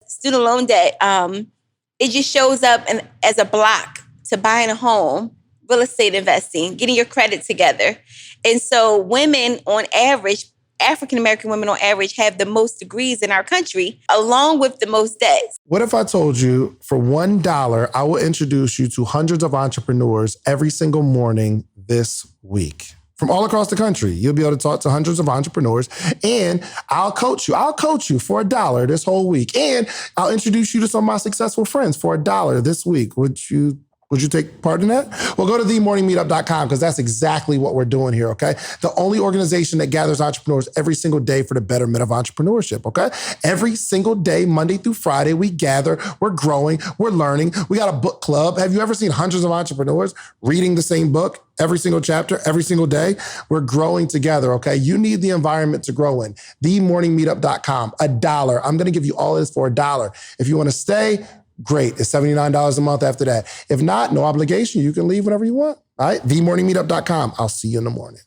student loan debt, it just shows up as a block to buying a home, real estate investing, getting your credit together. And so women on average, African-American women on average have the most degrees in our country, along with the most debts. What if I told you for $1, I will introduce you to hundreds of entrepreneurs every single morning this week? From all across the country, you'll be able to talk to hundreds of entrepreneurs, and I'll coach you. I'll coach you for $1 this whole week, and I'll introduce you to some of my successful friends for $1 this week. Would you take part in that? Well, go to themorningmeetup.com because that's exactly what we're doing here, okay? The only organization that gathers entrepreneurs every single day for the betterment of entrepreneurship, okay? Every single day, Monday through Friday, we gather, we're growing, we're learning. We got a book club. Have you ever seen hundreds of entrepreneurs reading the same book every single chapter, every single day? We're growing together, okay? You need the environment to grow in. Themorningmeetup.com, $1. I'm gonna give you all this for $1. If you wanna stay, great. It's $79 a month after that. If not, no obligation. You can leave whenever you want. All right? themorningmeetup.com. I'll see you in the morning.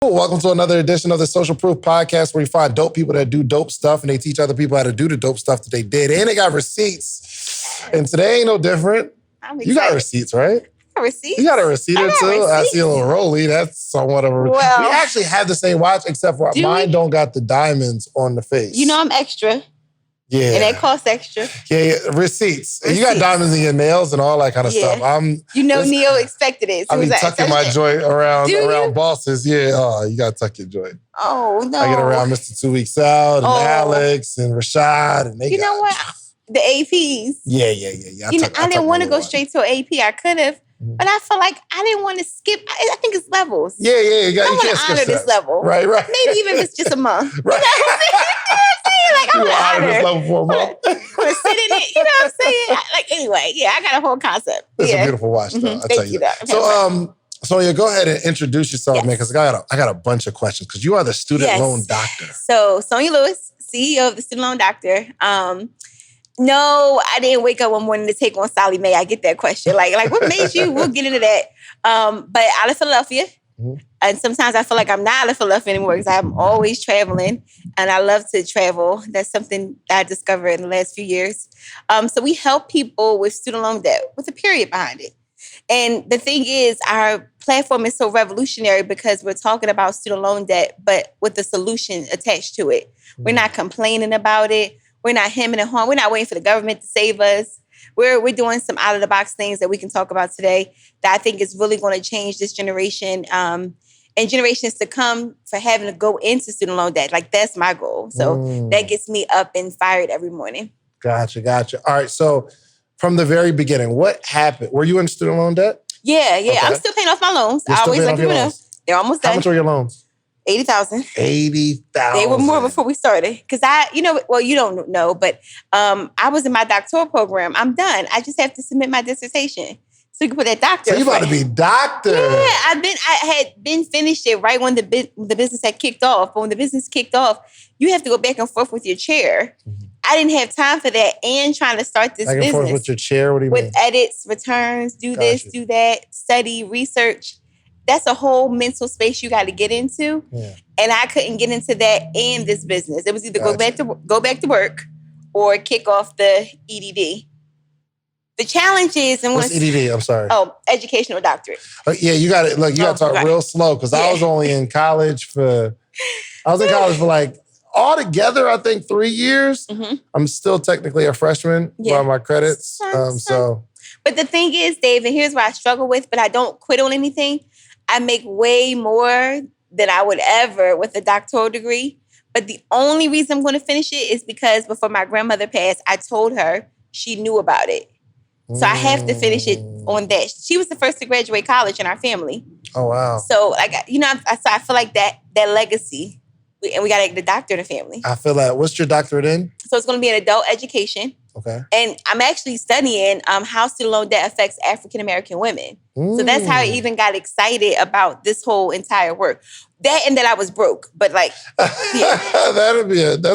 Welcome to another edition of the Social Proof Podcast, where you find dope people that do dope stuff and they teach other people how to do the dope stuff that they did. And they got receipts. And today ain't no different. You got receipts, right? Receipts? You got a receipt or two. I see a little rolly. That's somewhat of a... Well, we actually have the same watch, except for mine don't got the diamonds on the face. You know I'm extra. Yeah. And that costs extra. Yeah. Receipts. You got diamonds in your nails and all that kind of stuff. Neo expected it. I be tucking my joint around bosses. Yeah. Oh, you got to tuck your joint. Oh, no. I get around Mr. 2 Weeks Out and Alex and Rashad. And they know what? The APs. Yeah. I didn't want to go straight to an AP. I could have. But I feel like I didn't want to skip. I think it's levels. Yeah. I want to honor this level. Right. Maybe even if it's just a month. Right. You know what I'm saying? Like, I want to honor this level for a month. I want to sit in it. You know what I'm saying? Like, anyway, I got a whole concept. It's a beautiful watch, though. I'll tell you that. So, Sonia, go ahead and introduce yourself, man, because I got a bunch of questions, because you are the student loan doctor. So, Sonia Lewis, CEO of the Student Loan Doctor. No, I didn't wake up one morning to take on Sally Mae. I get that question. Like what made you? We'll get into that. But out of Philadelphia. Mm-hmm. And sometimes I feel like I'm not out of Philadelphia anymore because I'm always traveling and I love to travel. That's something that I discovered in the last few years. So we help people with student loan debt with a period behind it. And the thing is, our platform is so revolutionary because we're talking about student loan debt, but with the solution attached to it. Mm-hmm. We're not complaining about it. We're not hemming and hawing. We're not waiting for the government to save us. We're doing some out-of-the-box things that we can talk about today that I think is really going to change this generation and generations to come for having to go into student loan debt. Like, that's my goal. So that gets me up and fired every morning. Gotcha. All right. So from the very beginning, what happened? Were you in student loan debt? Yeah. Okay. I'm still paying off my loans. I always let people know. They're almost done. How much were your loans? $80,000. $80,000. They were more before we started. Because you don't know, but I was in my doctoral program. I'm done. I just have to submit my dissertation. So you can put that doctor. So you about to be doctor. Yeah, I had been finished it right when the business had kicked off. But when the business kicked off, you have to go back and forth with your chair. Mm-hmm. I didn't have time for that and trying to start this business. Back and forth with your chair? What do you mean? With edits, returns, this, do that, study, research. That's a whole mental space you got to get into. Yeah. And I couldn't get into that and this business. It was either go back to work or kick off the EDD. The challenge is... What's EDD? I'm sorry. Oh, educational doctorate. Yeah, you got it. Look, you got to talk real slow because I was only in college for... like altogether, I think 3 years. Mm-hmm. I'm still technically a freshman by my credits. But the thing is, Dave, and here's what I struggle with, but I don't quit on anything. I make way more than I would ever with a doctoral degree. But the only reason I'm going to finish it is because before my grandmother passed, I told her she knew about it. So I have to finish it on that. She was the first to graduate college in our family. Oh, wow. So, I feel like that legacy, and we got to get the doctor in the family. I feel that. What's your doctorate in? So it's going to be in adult education. Okay. And I'm actually studying how student loan debt affects African-American women. So that's how I even got excited about this whole entire work. That and that I was broke, but that's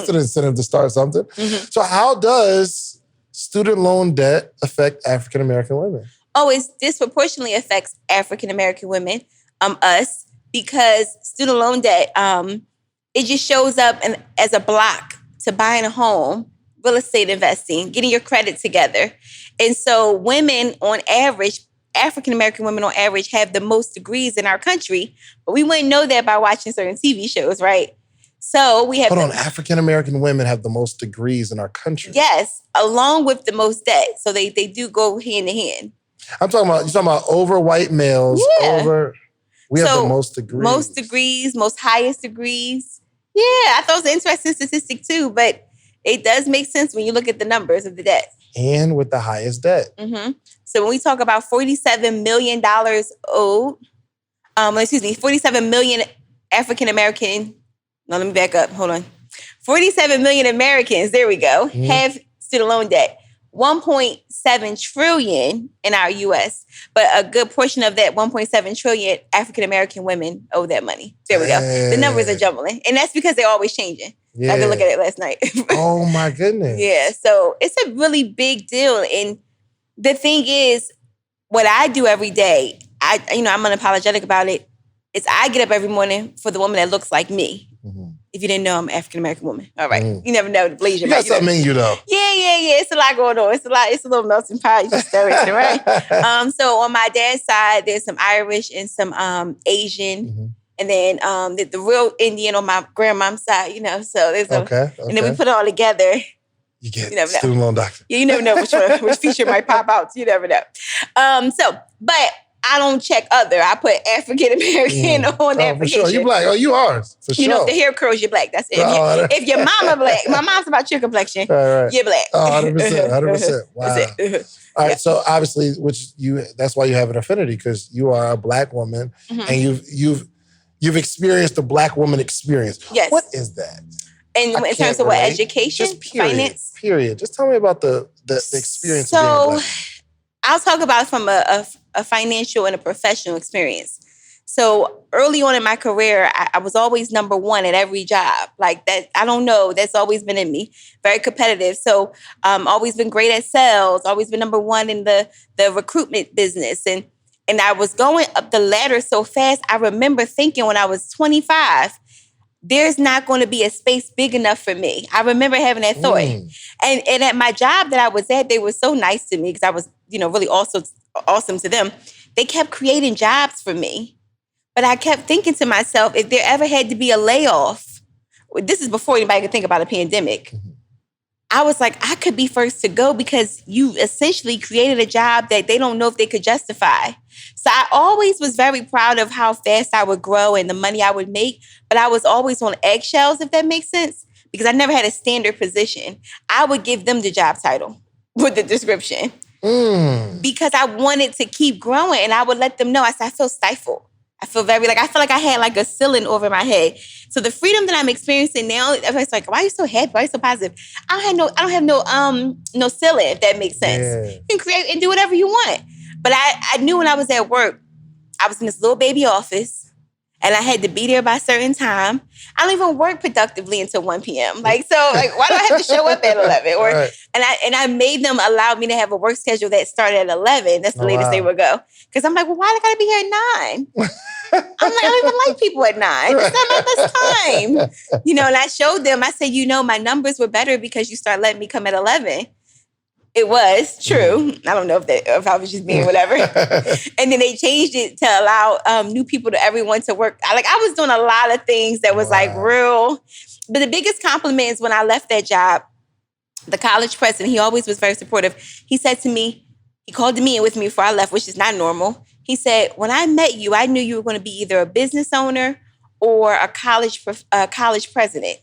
an incentive to start something. Mm-hmm. So how does student loan debt affect African-American women? oh, it disproportionately affects African American women, us, because student loan debt, it just shows up as a block to buying a home, real estate investing, getting your credit together. And so women on average, African American women on average have the most degrees in our country, but we wouldn't know that by watching certain TV shows, right? So we have— Hold on, African American women have the most degrees in our country. Yes, along with the most debt. So they do go hand in hand. You're talking about over white males, we have the most degrees. Most degrees, most highest degrees. Yeah, I thought it was an interesting statistic too, but it does make sense when you look at the numbers of the debt. And with the highest debt. Mm-hmm. So when we talk about $47 million owed, 47 million African American, no, let me back up, hold on. 47 million Americans, there we go, have student loan debt. 1.7 trillion in our U.S., but a good portion of that 1.7 trillion African American women owe that money. There we go. The numbers are jumbling, and that's because they're always changing. Yeah. I had to look at it last night. Oh my goodness. Yeah, so it's a really big deal, and the thing is, what I do every day, I'm unapologetic about it. Is I get up every morning for the woman that looks like me. Mm-hmm. If you didn't know, I'm an African American woman. All right. You never know the blazer. You got something in you, though. Yeah. It's a lot going on. It's a little melting pot. You just stir it, right? So on my dad's side, there's some Irish and some Asian. Mm-hmm. And then the real Indian on my grandmom's side, so there's okay. And then we put it all together. You get student loan doctor. Yeah, you never know which feature might pop out. You never know. But I don't check other. I put African American on the application. For sure. You black. Oh, you ours. For sure. If the hair curls, you're black. That's it. If your mama black, my mom's about your complexion, right. You're black. Oh, 100%. Wow. That's it. All right. So obviously, that's why you have an affinity, because you are a black woman, and you've experienced a black woman experience. Yes. What is that? And in terms of what, education, just period, finance? Period. Just tell me about the experience of being a black woman. I'll talk about it from a financial and a professional experience. So early on in my career, I was always number one at every job. Like that, I don't know, that's always been in me. Very competitive. So always been great at sales, always been number one in the recruitment business. And I was going up the ladder so fast, I remember thinking when I was 25, there's not going to be a space big enough for me. I remember having that thought. And at my job that I was at, they were so nice to me because I was, really also awesome to them. They kept creating jobs for me. But I kept thinking to myself, if there ever had to be a layoff, this is before anybody could think about a pandemic, I was like, I could be first to go because you essentially created a job that they don't know if they could justify. So I always was very proud of how fast I would grow and the money I would make, but I was always on eggshells, if that makes sense, because I never had a standard position. I would give them the job title with the description because I wanted to keep growing, and I would let them know. I said, I feel stifled. I feel like I had like a ceiling over my head. So the freedom that I'm experiencing now, everybody's like, why are you so happy? Why are you so positive? I don't have no ceiling, if that makes sense. Yeah. You can create and do whatever you want. But I knew when I was at work, I was in this little baby office and I had to be there by a certain time. I don't even work productively until 1 p.m. Why do I have to show up at 11? Right. And I made them allow me to have a work schedule that started at 11. That's the latest they would go. Because I'm like, well, why do I gotta be here at 9? I'm like, I don't even like people at 9. It's not my best time. And I showed them, I said, my numbers were better because you start letting me come at 11. It was true. I don't know if I was just being whatever. And then they changed it to allow everyone to work. I was doing a lot of things that was like real. But the biggest compliment is when I left that job, the college president, he always was very supportive. He said to me, he called the meeting with me before I left, which is not normal. He said, when I met you, I knew you were going to be either a business owner or a college president.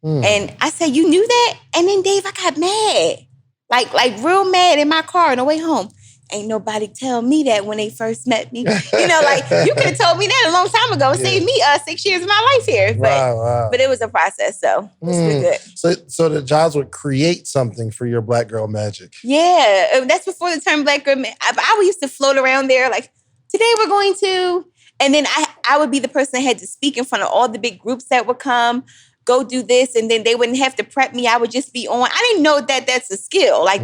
And I said, you knew that? And then, Dave, I got mad. Like real mad in my car on the way home. Ain't nobody tell me that when they first met me. You could have told me that a long time ago and saved me 6 years of my life here. But it was a process, so it was good. So the jobs would create something for your black girl magic. Yeah, that's before the term black girl magic. I used to float around there like, today we're going to, and then I would be the person that had to speak in front of all the big groups that would come. go do this, and then they wouldn't have to prep me. I would just be on. I didn't know that that's a skill. Like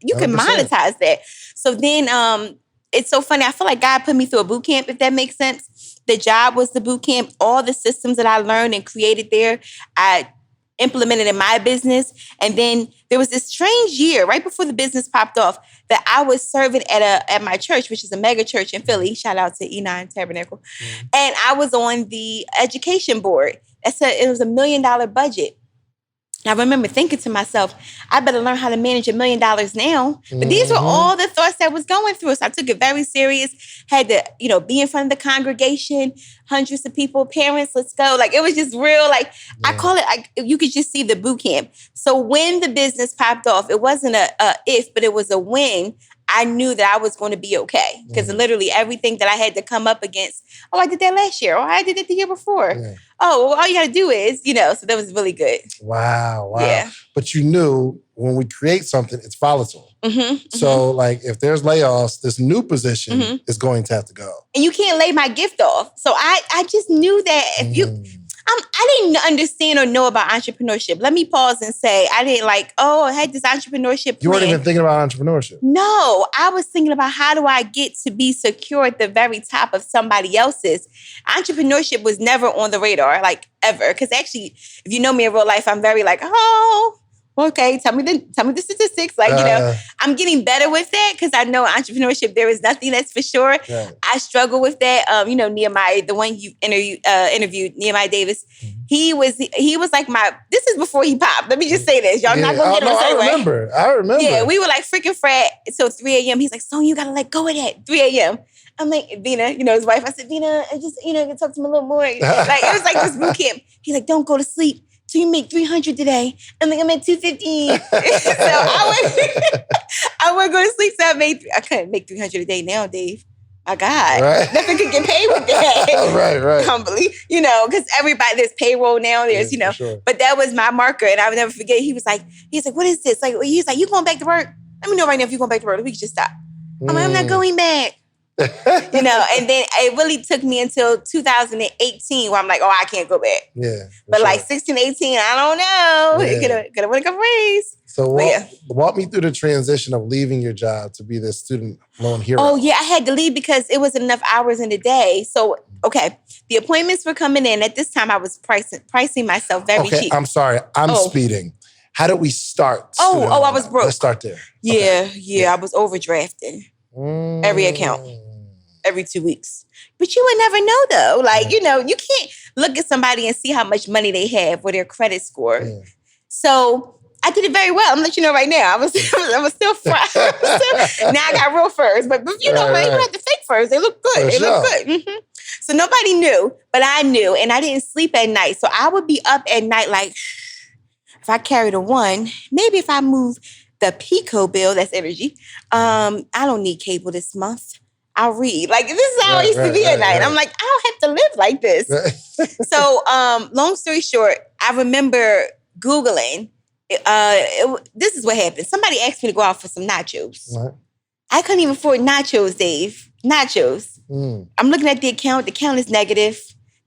you can 100%. monetize that. So then it's so funny. I feel like God put me through a boot camp, if that makes sense. The job was the boot camp. All the systems that I learned and created there, I implemented in my business. And then there was this strange year right before the business popped off that I was serving at my church, which is a mega church in Philly. Shout out to E9 Tabernacle. And I was on the education board. It was $1 million budget. I remember thinking to myself, I better learn how to manage $1 million now. But these were all the thoughts that was going through. So I took it very serious. Had to, be in front of the congregation, hundreds of people, parents, let's go. Like, it was just real. Like, I call it, you could just see the boot camp. So when the business popped off, it wasn't a if, but it was a when. I knew that I was going to be okay. Because literally everything that I had to come up against, I did that last year. I did it the year before. Yeah. All you got to do is, so that was really good. Wow. Yeah. But you knew when we create something, it's volatile. So like if there's layoffs, this new position is going to have to go. And you can't lay my gift off. So I just knew that if you... I didn't understand or know about entrepreneurship. Let me pause and say, I didn't I had this entrepreneurship plan. You weren't even thinking about entrepreneurship. No, I was thinking about how do I get to be secure at the very top of somebody else's. Entrepreneurship was never on the radar, ever. Because actually, if you know me in real life, I'm very okay, tell me the statistics. I'm getting better with that because I know entrepreneurship, there is nothing that's for sure. Right. I struggle with that. Nehemiah, the one you interviewed, Nehemiah Davis, he was like this is before he popped. Let me just say this. Y'all not going to get on the same way. I remember. Yeah, we were freaking frat till 3 a.m. He's like, Sonia, you got to let go of that. 3 a.m. I'm like, Vina, his wife. I said, Vina, I just, can talk to him a little more. It was like this boot camp. He's like, don't go to sleep. So you make 300 today. I'm like, I'm at 250. So I would go to sleep. So I couldn't make 300 a day now, Dave. My God. Right. Nothing could get paid with that. right. Humbly, because there's payroll now. There's, sure. But that was my marker. And I would never forget. He's like, what is this? He's like, you going back to work? Let me know right now if you're going back to work. We can just stop. I'm like, I'm not going back. And then it really took me until 2018 where I'm like, I can't go back. Yeah. But 16, 18, I don't know. Yeah. It could have won a couple raise. So walk me through the transition of leaving your job to be the student loan hero. Oh, yeah. I had to leave because it wasn't enough hours in the day. So, the appointments were coming in. At this time, I was pricing myself very cheap. I'm sorry. I'm speeding. How did we start? I was broke. Let's start there. Yeah. I was overdrafting every account. Every 2 weeks. But you would never know though. You can't look at somebody and see how much money they have or their credit score. Yeah. So I did it very well. I'm letting you know right now. I was still fried. Now I got real furs. But you know, you have the fake furs. They look good. Look good. So nobody knew, but I knew. And I didn't sleep at night. So I would be up at night if I carried a one, maybe if I move the Pico bill, that's energy, I don't need cable this month. I'll read. This is how I used to be at night. I'm like, I don't have to live like this. So, long story short, I remember Googling. This is what happened. Somebody asked me to go out for some nachos. What? I couldn't even afford nachos, Dave. Nachos. I'm looking at the account. The account is negative.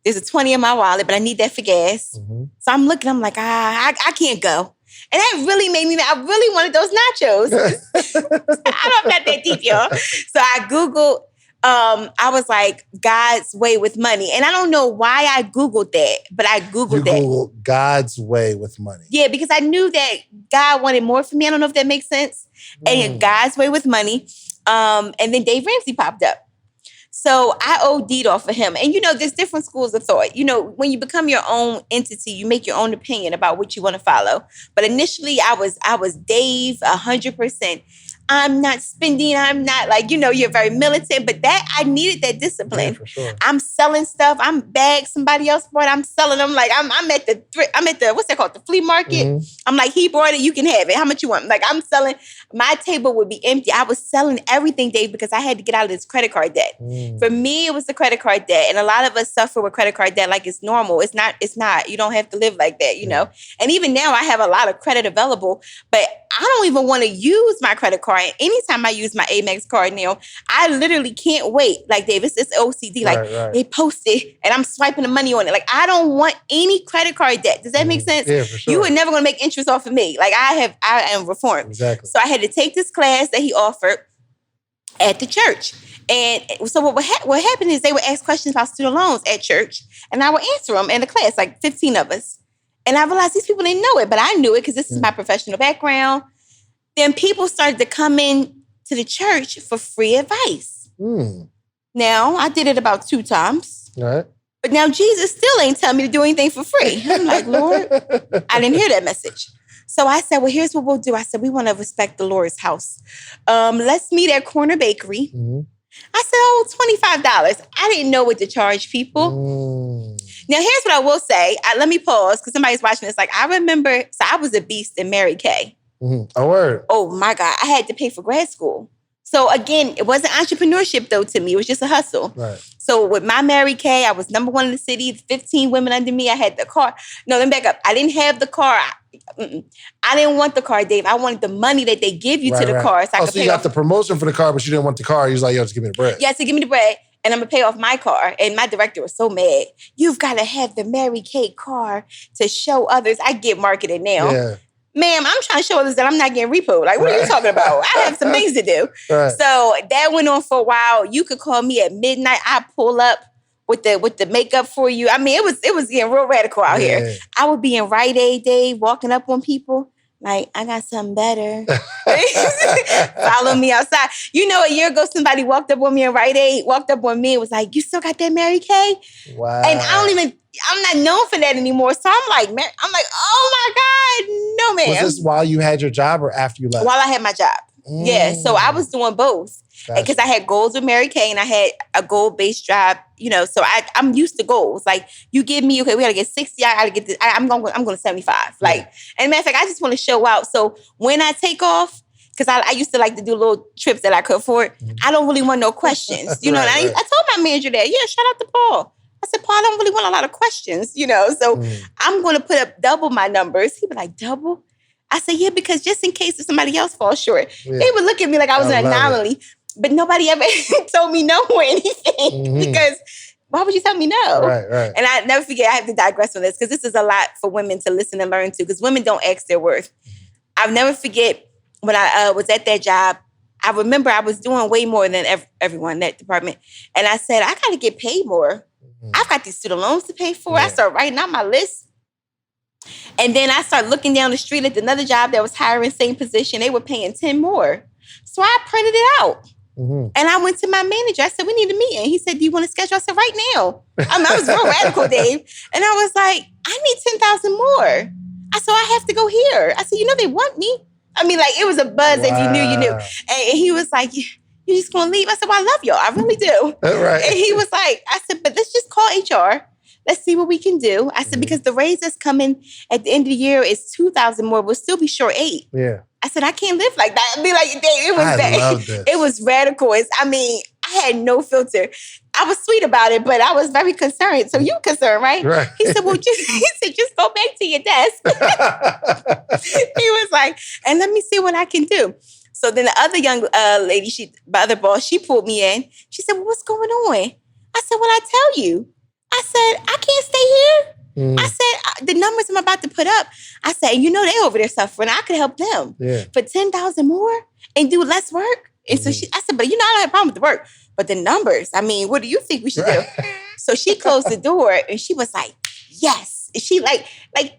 There's a 20 in my wallet, but I need that for gas. So I'm looking. I'm like, I can't go. And that really made me, I really wanted those nachos. I'm not that deep, y'all. So I Googled, I was like, God's way with money. And I don't know why I Googled that, but I Googled that. You Googled God's way with money. Yeah, because I knew that God wanted more for me. I don't know if that makes sense. And God's way with money. And then Dave Ramsey popped up. So I OD'd off of him. And, there's different schools of thought. When you become your own entity, you make your own opinion about what you want to follow. But initially, I was Dave 100%. I'm not spending. I'm not you're very militant, but I needed that discipline. Yeah, for sure. I'm selling stuff. I'm bags somebody else bought. I'm selling them. I'm at the what's that called? The flea market. I'm like, he bought it. You can have it. How much you want? I'm selling. My table would be empty. I was selling everything, Dave, because I had to get out of this credit card debt. For me, it was the credit card debt. And a lot of us suffer with credit card debt like it's normal. It's not. You don't have to live like that, know? And even now I have a lot of credit available, but I don't even want to use my credit card. card. Anytime I use my Amex card now, I literally can't wait. Like, Dave, it's OCD. Like, they post it and I'm swiping the money on it. Like, I don't want any credit card debt. Does that make sense? Yeah, for sure. You were never going to make interest off of me. Like, I am reformed. Exactly. So I had to take this class that he offered at the church. And so what happened is they would ask questions about student loans at church, and I would answer them in the class, like 15 of us. And I realized these people didn't know it, but I knew it because this is my professional background. Then people started to come in to the church for free advice. Now, I did it about 2 times. All right. But now Jesus still ain't telling me to do anything for free. I'm like, Lord, I didn't hear that message. So I said, well, here's what we'll do. I said, we want to respect the Lord's house. Let's meet at Corner Bakery. I said, oh, $25. I didn't know what to charge people. Now, here's what I will say. Let me pause because somebody's watching this. Like, I remember, so I was a beast in Mary Kay. Oh, word. Oh, my God. I had to pay for grad school. So, again, it wasn't entrepreneurship, though, to me. It was just a hustle. Right. So, with my Mary Kay, I was number 1 in the city, 15 women under me. I had the car. No, let me back up. I didn't have the car. I didn't want the car, Dave. I wanted the money that they give you to the car. So you got the promotion for the car, but you didn't want the car. You was like, yo, just give me the bread. Yeah, so give me the bread, and I'm going to pay off my car. And my director was so mad. You've got to have the Mary Kay car to show others. I get marketed now. Yeah. Ma'am, I'm trying to show others that I'm not getting repoed. Like, what are you talking about? I have some things to do. Right. So that went on for a while. You could call me at midnight. I pull up with the makeup for you. I mean, it was getting real radical out here. I would be in Rite Aid Day, walking up on people. Like, I got something better. Follow me outside. You know, a year ago, somebody walked up on me in Rite Aid, walked up on me and was like, you still got that Mary Kay? Wow. And I'm not known for that anymore. So I'm like, oh my God, no, ma'am. Was this while you had your job or after you left? While I had my job. Yeah. So I was doing both. Because I had goals with Mary Kay and I had a goal-based job, so I'm used to goals. Like, you give me, okay, we got to get 60, I got to get this, I'm going to 75. Like, and matter of fact, I just want to show out. So when I take off, because I used to like to do little trips that I could afford, I don't really want no questions. You know, and I told my manager that, shout out to Paul. I said, Paul, I don't really want a lot of questions, so I'm going to put up double my numbers. He was like, double? I said, yeah, because just in case if somebody else falls short, they would look at me like I was an anomaly. But nobody ever told me no or anything because why would you tell me no? Right. And I never forget, I have to digress on this because this is a lot for women to listen and learn to because women don't ask their worth. I'll never forget when I was at that job, I remember I was doing way more than everyone in that department. And I said, I got to get paid more. I've got these student loans to pay for. I started writing out my list. And then I started looking down the street at another job that was hiring same position. They were paying 10 more. So I printed it out. And I went to my manager. I said, we need a meeting. He said, do you want to schedule? I said, right now. I was real radical, Dave. And I was like, I need 10,000 more. I said, I have to go here. I said, they want me. I mean, like, it was a buzz. If you knew, you knew. And he was like, you just going to leave? I said, well, I love y'all. I really do. Right. And he was like, I said, but let's just call HR. Let's see what we can do. I said, because the raise that's coming at the end of the year is 2,000 more. We'll still be short 8. Yeah. I said, I can't live like that. I mean, like, it was I love this. It was radical. I had no filter. I was sweet about it, but I was very concerned. So you concerned, right? Right. He said, well, just go back to your desk. He was like, and let me see what I can do. So then the other young lady, my other boss, she pulled me in. She said, well, what's going on? I said, well, I tell you. I said, I can't stay here. I said, the numbers I'm about to put up, I said, they over there suffering. I could help them for 10,000 more and do less work. And so I said, but I don't have a problem with the work, but the numbers, what do you think we should do? So she closed the door and she was like, yes. And she like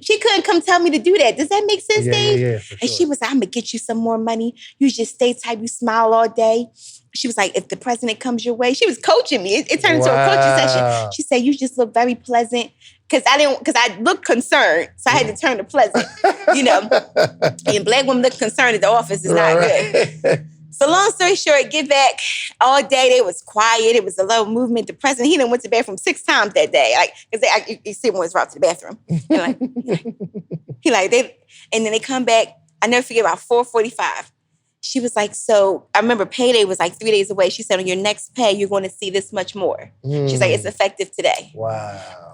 she couldn't come tell me to do that. Does that make sense, Dave? Yeah, for sure. And she was like, I'm going to get you some more money. You just stay tight. You smile all day. She was like, if the president comes your way, she was coaching me. It turned into a coaching session. She said, you just look very pleasant. Because I looked concerned. So I had to turn to pleasant, And black women look concerned at the office is not good. So long story short, get back all day. They was quiet. It was a low movement. The president, he done went to the bathroom 6 times that day. Like, because you see one was brought to the bathroom. And then they come back. I never forget about 4:45. She was like, so I remember payday was like 3 days away. She said, on your next pay, you're going to see this much more. She's like, it's effective today. Wow.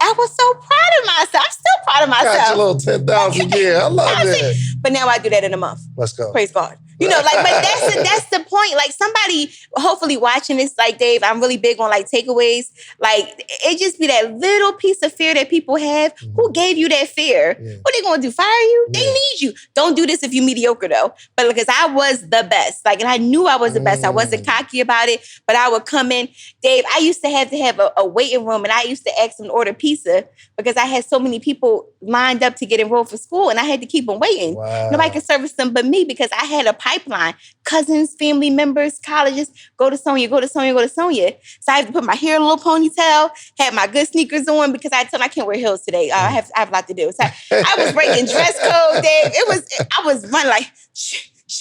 I was so proud of myself. I'm still proud of myself. Got your little 10,000 a year. I love it. But now I do that in a month. Let's go. Praise God. You know, like, but that's the point. Like somebody hopefully watching this, like Dave, I'm really big on like takeaways. Like it just be that little piece of fear that people have. Who gave you that fear? Yeah. What they gonna do? Fire you? They need you. Don't do this if you mediocre though. But because I was the best. Like, and I knew I was the best. I wasn't cocky about it, but I would come in. Dave, I used to have a waiting room, and I used to ask them to order pizza because I had so many people lined up to get enrolled for school, and I had to keep them waiting. Wow. Nobody could service them but me because I had a pipeline. Cousins, family members, colleges, go to Sonia, go to Sonia, go to Sonia. So I had to put my hair in a little ponytail, had my good sneakers on because I told them I can't wear heels today. I have a lot to do. So I was breaking dress code, Dave. I was running like,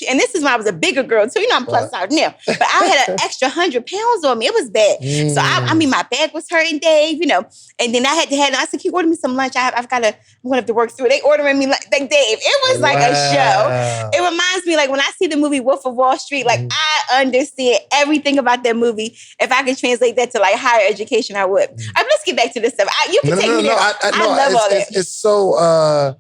and this is when I was a bigger girl too. You know, I'm plus size now. But I had an extra 100 pounds on me. It was bad. So I mean, my back was hurting, Dave, you know. And then I had to I said, can you order me some lunch? I'm going to have to work through it. They ordering me like Dave. It was like a show. It reminds me, like when I see the movie Wolf of Wall Street, like I understand everything about that movie. If I could translate that to like higher education, I would. Let's get back to this stuff. You can take me there. I love all that. It's so...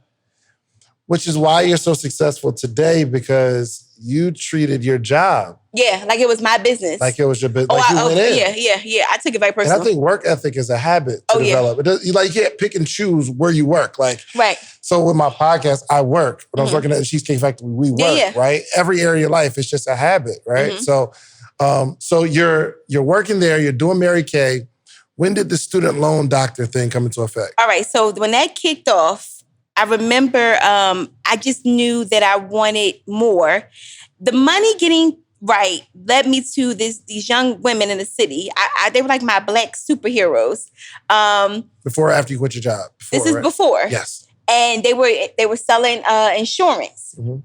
which is why you're so successful today, because you treated your job. Yeah, like it was my business. Like it was your business. Like you went in. Yeah. I took it very personal. And I think work ethic is a habit to develop. You can't pick and choose where you work. Like, right. So with my podcast, I work. When I was working at the Cheesecake Factory, we work, right? Every area of your life is just a habit, right? So you're working there, you're doing Mary Kay. When did the student loan doctor thing come into effect? All right, so when that kicked off, I remember I just knew that I wanted more. The money getting right led me to these young women in the city. They were like my Black superheroes. Before or after you quit your job? This is before. Yes. And they were selling insurance. And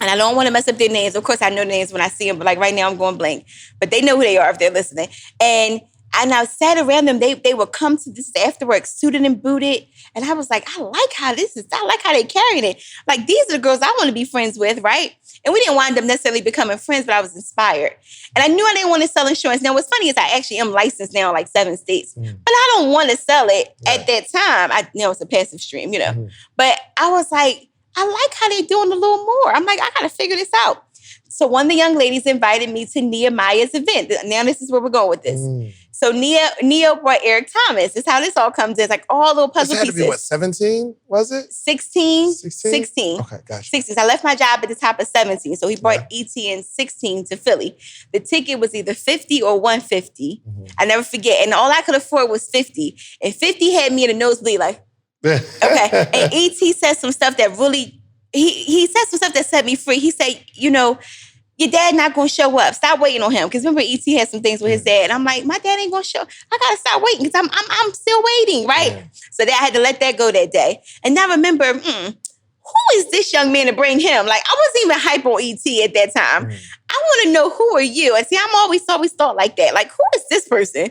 I don't want to mess up their names. Of course, I know the names when I see them, but like right now I'm going blank. But they know who they are if they're listening. And I sat around them. They would come to this after work, suited and booted. And I was like, I like how they carrying it. Like, these are the girls I want to be friends with, right? And we didn't wind up necessarily becoming friends, but I was inspired. And I knew I didn't want to sell insurance. Now, what's funny is I actually am licensed now in like 7 states. But I don't want to sell it at that time. I know it's a passive stream, you know. But I was like, I like how they're doing a little more. I'm like, I got to figure this out. So one of the young ladies invited me to Nehemiah's event. Now this is where we're going with this. So Neo brought Eric Thomas. This is how this all comes in. It's like all little puzzle pieces. This had to be, 17, was it? 16. 16. Okay, gotcha. 16. So I left my job at the top of 17. So he brought ET in 16 to Philly. The ticket was either 50 or 150. I never forget. And all I could afford was 50. And 50 had me in a nosebleed like, okay. And ET said some stuff that really... He said some stuff that set me free. He said, you know, your dad not going to show up. Stop waiting on him. Because remember, E.T. had some things with his dad. And I'm like, my dad ain't going to show. I got to stop waiting because I'm still waiting, right? So then I had to let that go that day. And I remember, who is this young man to bring him? Like, I wasn't even hype on E.T. at that time. I want to know, who are you? And see, I'm always thought like that. Like, who is this person?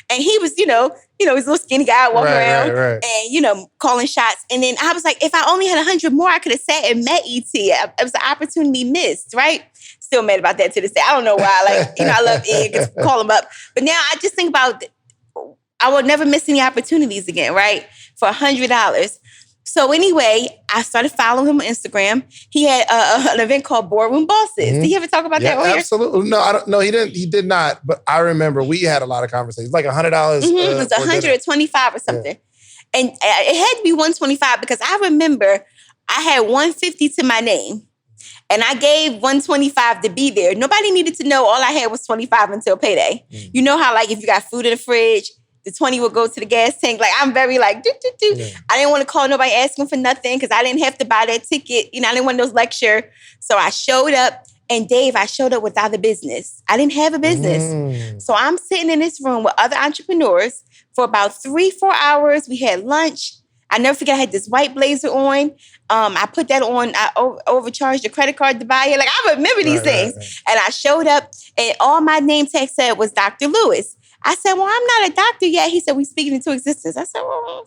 And he was, he's a little skinny guy walking around and, calling shots. And then I was like, if I only had 100 more, I could have sat and met E.T. It was an opportunity missed, right? Still mad about that to this day. I don't know why. Like, I love Ed, call him up. But now I just think about, I will never miss any opportunities again, right? For $100. So anyway, I started following him on Instagram. He had an event called Boardroom Bosses. Did he ever talk about that on here? Absolutely. No, I don't. No, he didn't. He did not. But I remember we had a lot of conversations. Like $100. It was 125 or something, and it had to be 125 because I remember I had 150 to my name, and I gave 125 to be there. Nobody needed to know. All I had was 25 until payday. You know how like if you got food in the fridge, the 20 would go to the gas tank. Like, I'm very like, I didn't want to call nobody asking for nothing because I didn't have to buy that ticket. I didn't want those lecture. So I showed up. And Dave, I showed up without a business. I didn't have a business. So I'm sitting in this room with other entrepreneurs for about 3-4 hours. We had lunch. I never forget I had this white blazer on. I put that on. I overcharged the credit card to buy it. Like, I remember these things. And I showed up and all my name tag said was Dr. Lewis. I said, well, I'm not a doctor yet. He said, we speaking into existence. I said, well,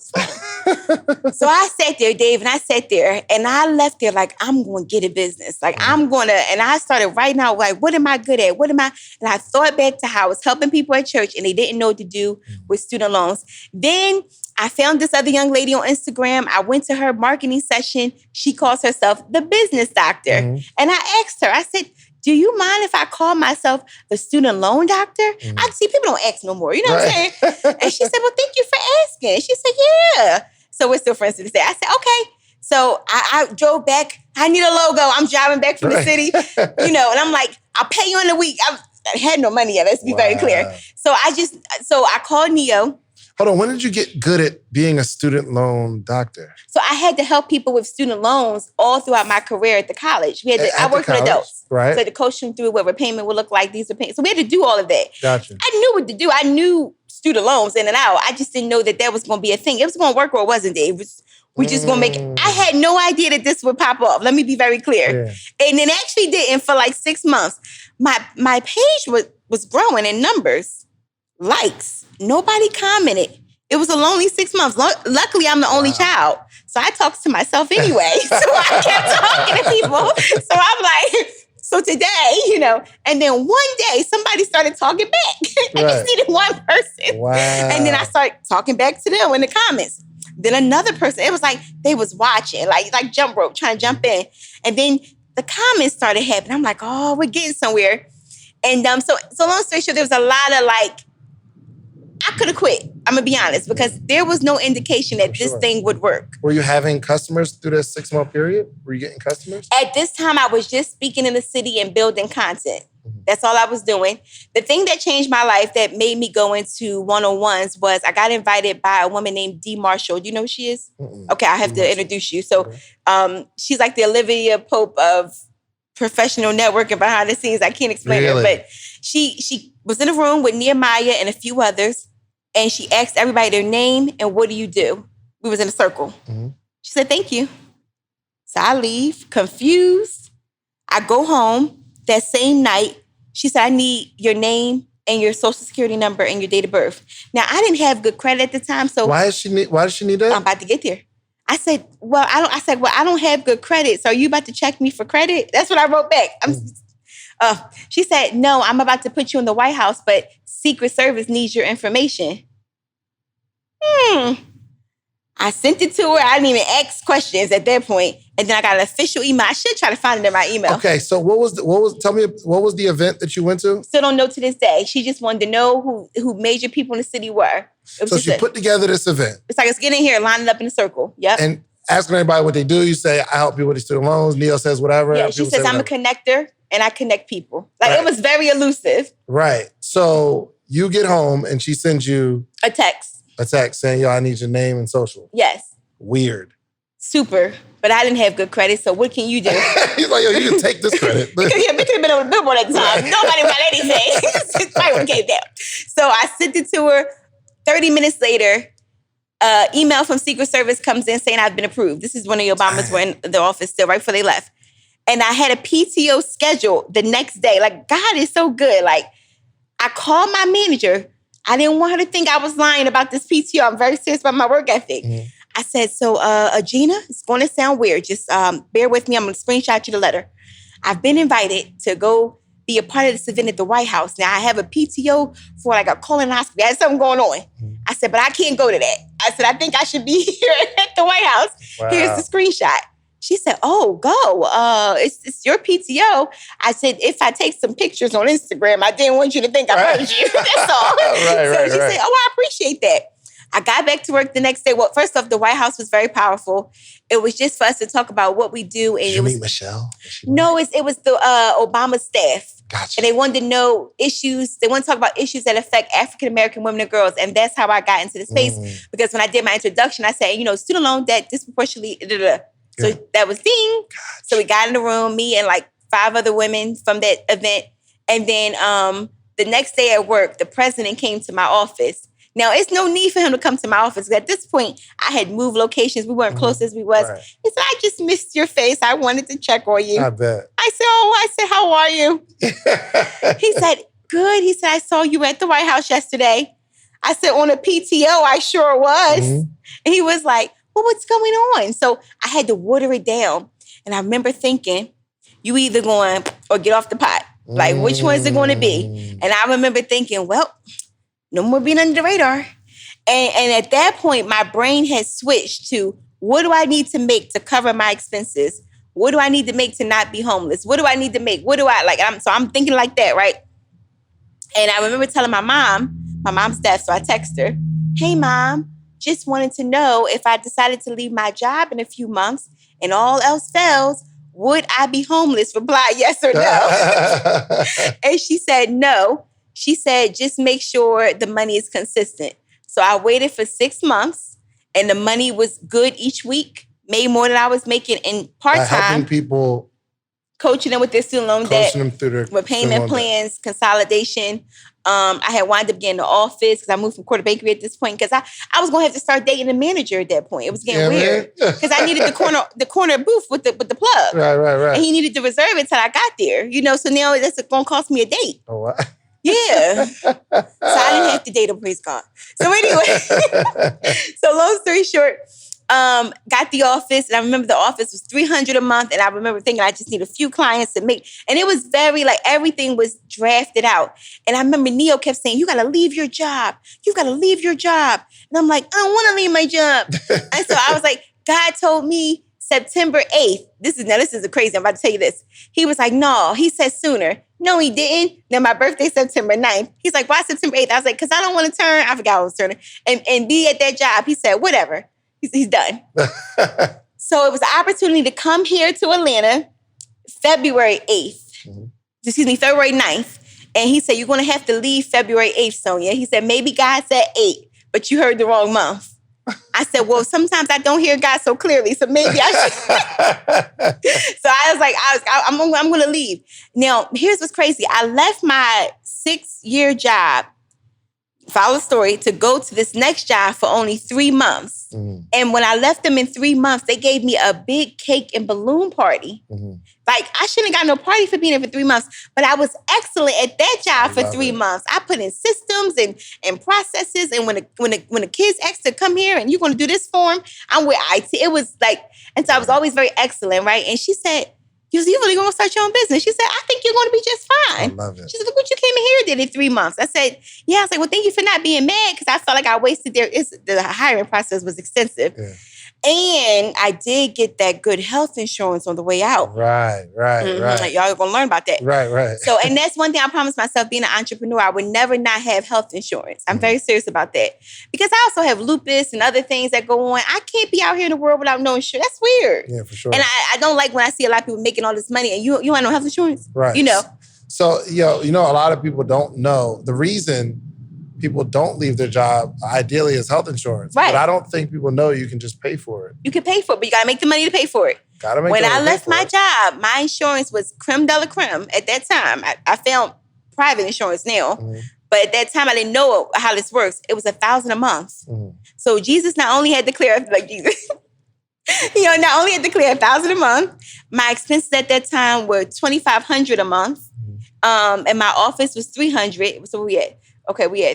So I sat there, Dave, and I sat there and I left there like, I'm going to get a business. Like, I'm going to, and I started writing out, like, what am I good at? What am I? And I thought back to how I was helping people at church and they didn't know what to do with student loans. Then I found this other young lady on Instagram. I went to her marketing session. She calls herself the business doctor. And I asked her, I said, do you mind if I call myself the student loan doctor? I see people don't ask no more. You know what I'm saying? And she said, well, thank you for asking. She said, yeah. So we're still friends to this day. I said, okay. So I drove back. I need a logo. I'm driving back from the city, and I'm like, I'll pay you in a week. I had no money yet. Let's be very clear. So I called Neo. Hold on. When did you get good at being a student loan doctor? So I had to help people with student loans all throughout my career at the college. I worked with adults. Right. So I had to coach them through what repayment would look like. These repayments. So we had to do all of that. Gotcha. I knew what to do. I knew student loans in and out. I just didn't know that was going to be a thing. It was going to work or it wasn't. We just going to make it. I had no idea that this would pop off. Let me be very clear. Yeah. And it actually didn't for like 6 months. My page was growing in numbers, likes. Nobody commented. It was a lonely 6 months. Luckily, I'm the only child. So I talked to myself anyway. So I kept talking to people. So I'm like, so today, and then one day somebody started talking back. I just needed one person. Wow. And then I started talking back to them in the comments. Then another person, it was like they was watching, like jump rope, trying to jump in. And then the comments started happening. I'm like, oh, we're getting somewhere. And so long story short, there was a lot of I could have quit. I'm going to be honest, because there was no indication that this thing would work. Were you having customers through this 6-month period? Were you getting customers? At this time, I was just speaking in the city and building content. That's all I was doing. The thing that changed my life that made me go into one-on-ones was I got invited by a woman named Dee Marshall. Do you know who she is? Okay, I have to introduce you. So she's like the Olivia Pope of professional networking behind the scenes. I can't explain her, but she was in a room with Nehemiah and a few others, and she asked everybody their name and what do you do? We was in a circle. She said, thank you. So I leave, confused. I go home that same night. She said, I need your name and your social security number and your date of birth. Now, I didn't have good credit at the time, so why does she need that? I'm about to get there. I said, I don't have good credit. So are you about to check me for credit? That's what I wrote back. She said, no, I'm about to put you in the White House, but Secret Service needs your information. I sent it to her. I didn't even ask questions at that point. And then I got an official email. I should try to find it in my email. Okay, so what was the event that you went to? Still don't know to this day. She just wanted to know who major people in the city were. So she put together this event. It's like, let's get in here, line it up in a circle. Yep. And asking everybody what they do. You say, I help people with these student loans. Neil says whatever. Yeah, she says, I'm a connector and I connect people. It was very elusive. Right. So you get home and she sends you a text saying, yo, I need your name and social. Yes. Weird. Super. But I didn't have good credit, so what can you do? He's like, yo, you can take this credit. We could have been on the billboard at the time. Nobody got anything. It probably would have came down. So I sent it to her. 30 minutes later, email from Secret Service comes in saying I've been approved. This is when the Obamas were in the office still, right before they left. And I had a PTO scheduled the next day. Like, God is so good. Like, I called my manager. I didn't want her to think I was lying about this PTO. I'm very serious about my work ethic. I said, so, Gina, it's going to sound weird. Just bear with me. I'm going to screenshot you the letter. I've been invited to go be a part of this event at the White House. Now, I have a PTO for like a colonoscopy. I had something going on. I said, but I can't go to that. I said, I think I should be here at the White House. Wow. Here's the screenshot. She said, oh, go. It's your PTO. I said, if I take some pictures on Instagram, I didn't want you to think I heard you. That's all. She said, oh, I appreciate that. I got back to work the next day. Well, first off, the White House was very powerful. It was just for us to talk about what we do. And Did you meet Michelle? No, it was the Obama staff. Gotcha. And they wanted to know issues. They want to talk about issues that affect African-American women and girls. And that's how I got into the space. Because when I did my introduction, I said, student loan debt disproportionately. So that was ding. Gotcha. So we got in the room, me and like 5 other women from that event. And then the next day at work, the president came to my office. Now, it's no need for him to come to my office. At this point, I had moved locations. We weren't close as we was. Right. He said, I just missed your face. I wanted to check on you. I bet. I said, how are you? He said, good. He said, I saw you at the White House yesterday. I said, on a PTO, I sure was. And he was like, well, what's going on? So I had to water it down. And I remember thinking, you either going or get off the pot. Like, which one is it going to be? And I remember thinking, well, no more being under the radar. And at that point, my brain had switched to, what do I need to make to cover my expenses? What do I need to make to not be homeless? What do I need to make? What do I like? So I'm thinking like that, right? And I remember telling my mom's deaf, so I text her, hey, Mom, just wanted to know if I decided to leave my job in a few months and all else fails, would I be homeless? Reply yes or no. And she said no. She said, just make sure the money is consistent. So I waited for 6 months and the money was good each week, made more than I was making in part-time. Helping people. Coaching them with their student loan debt, them through their repayment plans, consolidation. I had wound up getting the office because I moved from Quarter Bakery at this point because I was going to have to start dating a manager at that point. It was getting weird because I needed the corner booth with the plug. Right. And he needed to reserve it till I got there. So now that's going to cost me a date. Oh, wow. Yeah. So I didn't have to date him, praise God. So anyway, so long story short, got the office, and I remember the office was $300 a month, and I remember thinking I just need a few clients to make, and it was very like everything was drafted out. And I remember Neo kept saying, "You got to leave your job. You got to leave your job." And I'm like, I don't want to leave my job. And so I was like, God told me September 8th. This is crazy. I'm about to tell you this. He was like, no. He said sooner. No, he didn't. Then my birthday, September 9th. He's like, why September 8th? I was like, because I don't want to turn. I forgot I was turning. And be at that job. He said, whatever. He's done. So it was an opportunity to come here to Atlanta February 8th. February 9th. And he said, you're going to have to leave February 8th, Sonia. He said, maybe God said 8, but you heard the wrong month. I said, well, sometimes I don't hear God so clearly, so maybe I should. So I was like, I'm going to leave. Now, here's what's crazy. I left my 6-year job, follow the story, to go to this next job for only 3 months. And when I left them in 3 months, they gave me a big cake and balloon party. Like, I shouldn't have got no party for being there for 3 months, but I was excellent at that job for 3 months. I put in systems and processes, and when the kids asked to come here and you're going to do this for them, I'm with IT. It was like, and so I was always very excellent, right? And she said, you really going to start your own business? She said, I think you're going to be just fine. I love it. She said, look what you came in here and did in 3 months. I said, yeah. I was like, well, thank you for not being mad, because I felt like I wasted the hiring process was extensive. Yeah. And I did get that good health insurance on the way out. Right. Like, y'all are going to learn about that. Right. So, and that's one thing I promised myself, being an entrepreneur, I would never not have health insurance. I'm very serious about that. Because I also have lupus and other things that go on. I can't be out here in the world without no insurance. That's weird. Yeah, for sure. And I don't like when I see a lot of people making all this money and you have no health insurance. Right. So, a lot of people don't know the reason people don't leave their job, ideally, is health insurance. Right. But I don't think people know you can just pay for it. You can pay for it, but you got to make the money to pay for it. When I left my job, my insurance was creme de la creme at that time. I found private insurance now. But at that time, I didn't know how this works. It was $1,000 a month. So Jesus not only had to clear, like Jesus, not only had to clear $1,000 a month, my expenses at that time were $2,500 a month. And my office was $300. So we had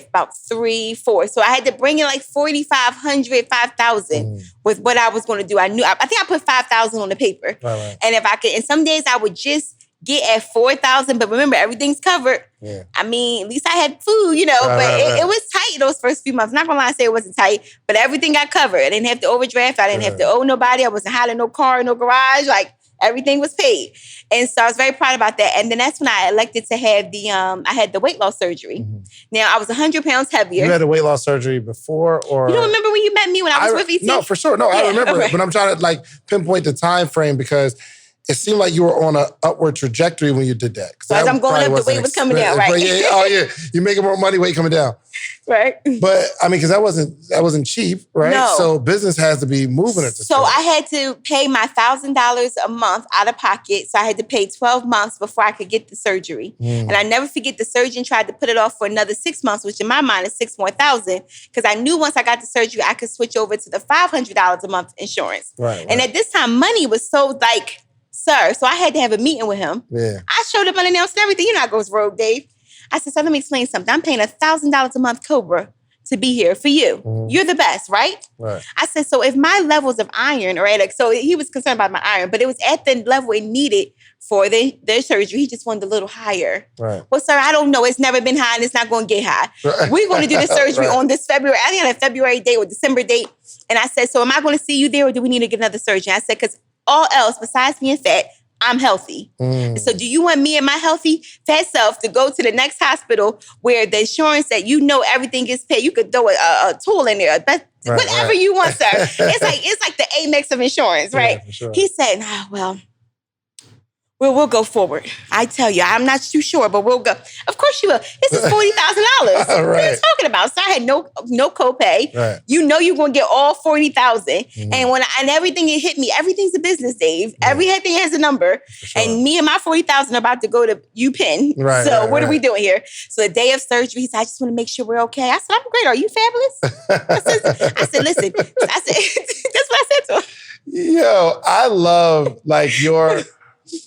about 3, 4. So I had to bring in like $4,500, $5,000 with what I was going to do. I think I put $5,000 on the paper. Right. And if I could, and some days I would just get at $4,000, but remember, everything's covered. Yeah. I mean, at least I had food, but it was tight those first few months. I'm not going to lie and say it wasn't tight, but everything got covered. I didn't have to overdraft. I didn't have to owe nobody. I wasn't hiding no car, no garage. Like, everything was paid. And so I was very proud about that. And then that's when I elected to have I had the weight loss surgery. Now, I was 100 pounds heavier. You had a weight loss surgery before, or? You don't remember when you met me when I was with ET? No, for sure. No, I remember it. But I'm trying to pinpoint the time frame, because it seemed like you were on an upward trajectory when you did that. So as I'm going up, the weight was coming down, right? You're making more money, weight coming down. Right. But I mean, because that wasn't cheap, right? No. So business has to be moving at this So point. I had to pay my $1,000 a month out of pocket. So I had to pay 12 months before I could get the surgery. And I never forget, the surgeon tried to put it off for another 6 months, which in my mind is $6 more thousand, because I knew once I got the surgery, I could switch over to the $500 a month insurance. Right. And at this time, money was so sir. So I had to have a meeting with him. Yeah. I showed up unannounced and everything. You know how it goes rogue, Dave. I said, so let me explain something. I'm paying $1,000 a month Cobra to be here for you. You're the best, right? Right. I said, so if my levels of iron, right? Like, so he was concerned about my iron, but it was at the level it needed for their surgery. He just wanted a little higher. Right. Well, sir, I don't know. It's never been high and it's not going to get high. Right. We're going to do the surgery Right. on this February. I think on a February date or December date. And I said, so am I going to see you there or do we need to get another surgeon? I said, because all else besides being fat, I'm healthy. So do you want me and my healthy fat self to go to the next hospital where the insurance that you know everything gets paid? You could throw a tool in there, but whatever you want, sir. It's like the Amex of insurance, right? Yeah, for sure. He said, "Ah, well, we'll go forward. I tell you, I'm not too sure, but we'll go." Of course you will. This is $40,000. What are you talking about? So I had no copay. Right. You know you're gonna get all $40,000. And everything it hit me, everything's a business, Dave. Everything has a number. Sure. And me and my $40,000 are about to go to UPenn. Right. So what are we doing here? So the day of surgery, he said, I just want to make sure we're okay. I said, I'm great. Are you fabulous? I said, listen. That's what I said to him. Yo, I love like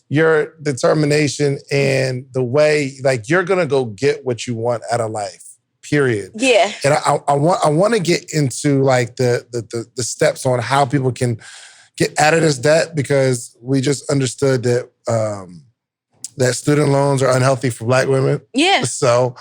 your determination and the way like you're gonna go get what you want out of life. Period. Yeah. And I want to get into like the steps on how people can get out of this debt, because we just understood that that student loans are unhealthy for Black women. Yeah. So.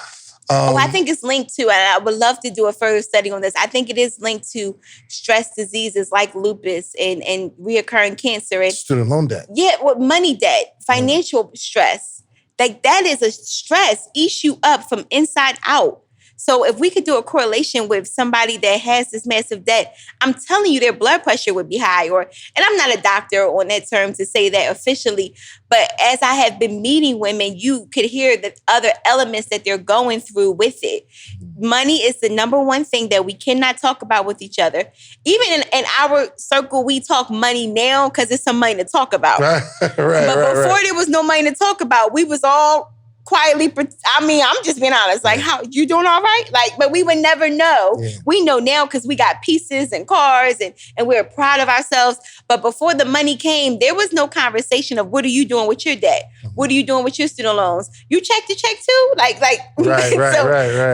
I think it's linked to, and I would love to do a further study on this. I think it is linked to stress diseases like lupus and reoccurring cancer. And, student loan debt. Yeah, well, money debt, financial stress. Like that is a stress, eats you up from inside out. So if we could do a correlation with somebody that has this massive debt, I'm telling you their blood pressure would be high. And I'm not a doctor on that term to say that officially, but as I have been meeting women, you could hear the other elements that they're going through with it. Money is the number one thing that we cannot talk about with each other. Even in our circle, we talk money now because it's some money to talk about. Right. But before there was no money to talk about, we was all quietly, I mean, I'm just being honest. Like, how you doing all right? Like, but we would never know. Yeah. We know now because we got pieces and cars and we're proud of ourselves. But before the money came, there was no conversation of what are you doing with your debt? What are you doing with your student loans? You check the check too? Like, right.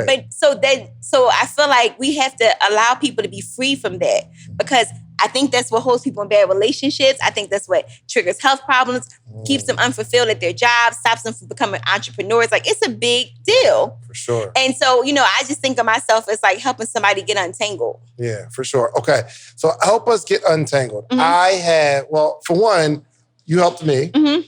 But so I feel like we have to allow people to be free from that, because I think that's what holds people in bad relationships. I think that's what triggers health problems, keeps them unfulfilled at their jobs, stops them from becoming entrepreneurs. Like, it's a big deal. For sure. And so, I just think of myself as like helping somebody get untangled. Yeah, for sure. Okay. So help us get untangled. Well, for one, you helped me. I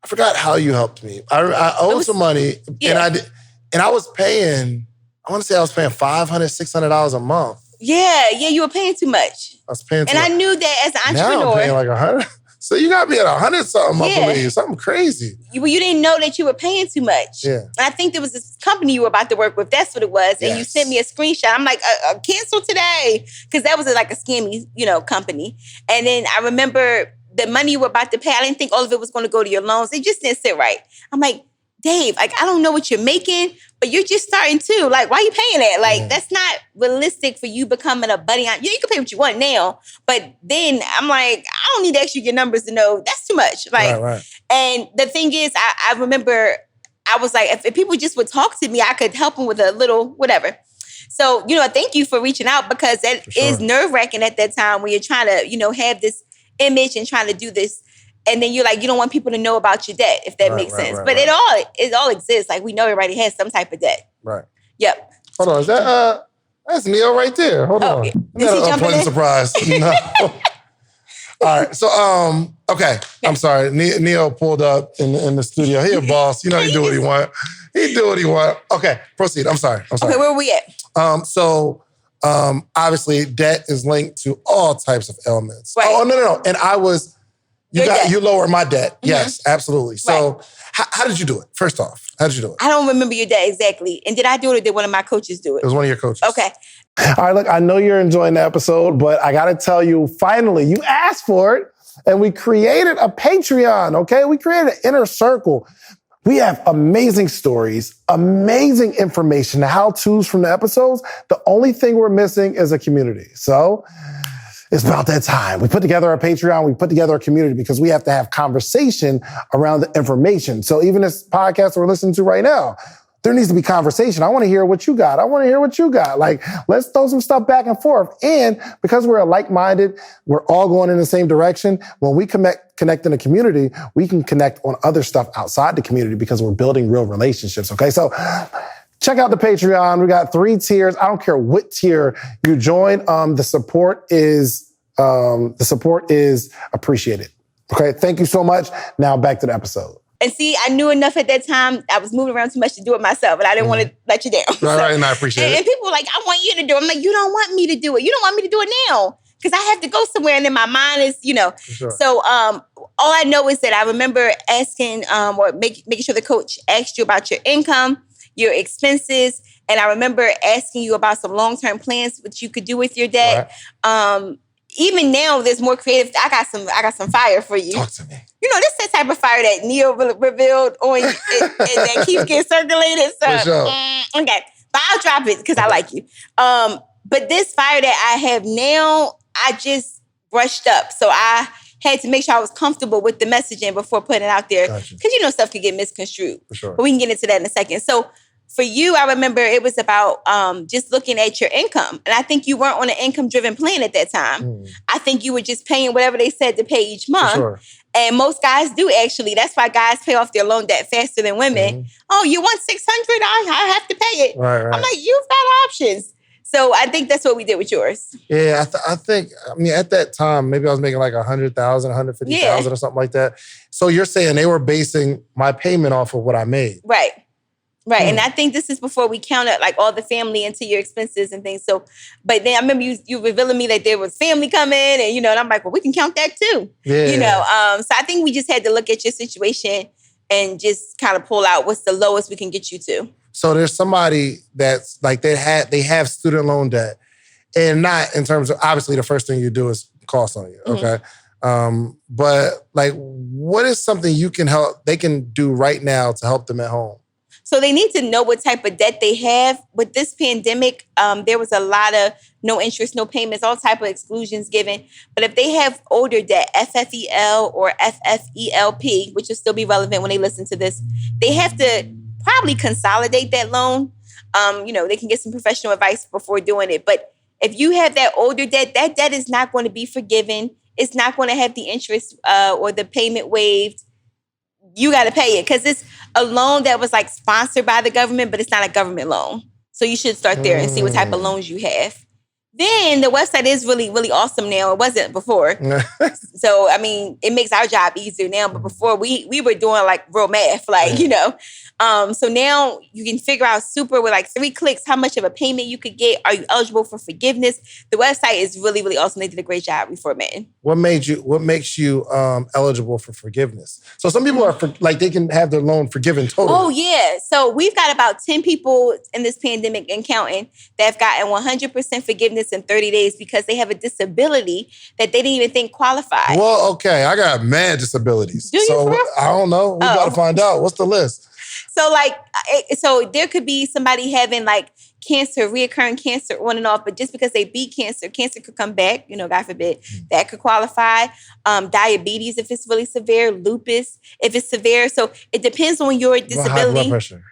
forgot how you helped me. I owed some money, and I was paying, I want to say I was paying $500, $600 a month. Yeah, you were paying too much. I was paying too much. And I knew that as an entrepreneur. Now I'm paying like $100. So you got me at $100 something, I believe. Something crazy. You didn't know that you were paying too much. Yeah. And I think there was this company you were about to work with. That's what it was. And you sent me a screenshot. I'm like, cancel today. Because that was like a scammy, company. And then I remember the money you were about to pay. I didn't think all of it was going to go to your loans. It just didn't sit right. I'm like, Dave, like, I don't know what you're making, but you're just starting too. Like, why are you paying that? Like, that's not realistic for you becoming a buddy. You can pay what you want now, but then I'm like, I don't need to ask you your numbers to know. That's too much. Like, and the thing is, I remember I was like, if people just would talk to me, I could help them with a little whatever. So, thank you for reaching out, because that is nerve-wracking at that time when you're trying to, have this image and trying to do this. And then you're like, you don't want people to know about your debt, if that makes sense. But it all exists. Like, we know everybody has some type of debt. Right. Yep. Hold on. Is that that's Neil right there? Hold on. Is he jumping in? Surprise. No. All right. So okay. I'm sorry. Neil pulled up in the studio. He a boss. He do what he want. He do what he want. Okay. Proceed. I'm sorry. Okay, where are we at? So obviously debt is linked to all types of ailments. Right. Oh, no. And you lowered my debt. Yes, absolutely. So how did you do it? First off, how did you do it? I don't remember your debt exactly. And did I do it or did one of my coaches do it? It was one of your coaches. Okay. All right, look, I know you're enjoying the episode, but I got to tell you, finally, you asked for it, and we created a Patreon, okay? We created an inner circle. We have amazing stories, amazing information, the how-tos from the episodes. The only thing we're missing is a community. So it's about that time. We put together our Patreon. We put together a community because we have to have conversation around the information. So even this podcast we're listening to right now, there needs to be conversation. I want to hear what you got. I want to hear what you got. Like, let's throw some stuff back and forth. And because we're like-minded, we're all going in the same direction. When we connect in a community, we can connect on other stuff outside the community because we're building real relationships. Okay, so check out the Patreon. We got 3 tiers. I don't care what tier you join. The support is appreciated. Okay, thank you so much. Now back to the episode. And see, I knew enough at that time. I was moving around too much to do it myself, and I didn't want to let you down. Right, and I appreciate it. And people were like, I want you to do it. I'm like, you don't want me to do it. You don't want me to do it now because I have to go somewhere, and then my mind is, Sure. So all I know is that I remember asking or making sure the coach asked you about your income, your expenses, and I remember asking you about some long-term plans, which you could do with your debt. Right. Even now, there's more creative. I got some fire for you. Talk to me. This is the type of fire that Neo revealed on and that keeps getting circulated. So, for sure. Okay. But I'll drop it because I like you. But this fire that I have now, I just brushed up. So I had to make sure I was comfortable with the messaging before putting it out there. Because, stuff could get misconstrued. For sure. But we can get into that in a second. So for you, I remember it was about just looking at your income. And I think you weren't on an income-driven plan at that time. I think you were just paying whatever they said to pay each month. For sure. And most guys do, actually. That's why guys pay off their loan debt faster than women. Oh, you want $600? I have to pay it. Right. I'm like, you've got options. So I think that's what we did with yours. Yeah, I think at that time, maybe I was making like 100,000, 150,000 or something like that. So you're saying they were basing my payment off of what I made. Right. And I think this is before we counted like all the family into your expenses and things. So, but then I remember you revealing me that there was family coming and, and I'm like, well, we can count that too. Yeah. So I think we just had to look at your situation and just kind of pull out what's the lowest we can get you to. So there's somebody that's like, they have student loan debt and not in terms of, obviously the first thing you do is call Sonia. Okay. But like, what is something they can do right now to help them at home? So they need to know what type of debt they have. With this pandemic, there was a lot of no interest, no payments, all type of exclusions given. But if they have older debt, FFEL or FFELP, which will still be relevant when they listen to this, they have to probably consolidate that loan. They can get some professional advice before doing it. But if you have that older debt, that debt is not going to be forgiven. It's not going to have the interest or the payment waived. You got to pay it because it's a loan that was like sponsored by the government, but it's not a government loan. So you should start there and see what type of loans you have. Then the website is really, really awesome now. It wasn't before. So, it makes our job easier now. But before we were doing like real math, so now you can figure out super with like 3 clicks how much of a payment you could get. Are you eligible for forgiveness? The website is really, really awesome. They did a great job reformatting. What makes you eligible for forgiveness? So some people are they can have their loan forgiven totally. Oh yeah. So we've got about 10 people in this pandemic and counting that have gotten 100% forgiveness in 30 days because they have a disability that they didn't even think qualified. Well, okay. I got mad disabilities. Do you? So I don't know. We got to find out. What's the list? So there could be somebody having like cancer, reoccurring cancer on and off, but just because they beat cancer could come back, God forbid, that could qualify. Diabetes, if it's really severe, lupus, if it's severe. So it depends on your disability. High blood pressure.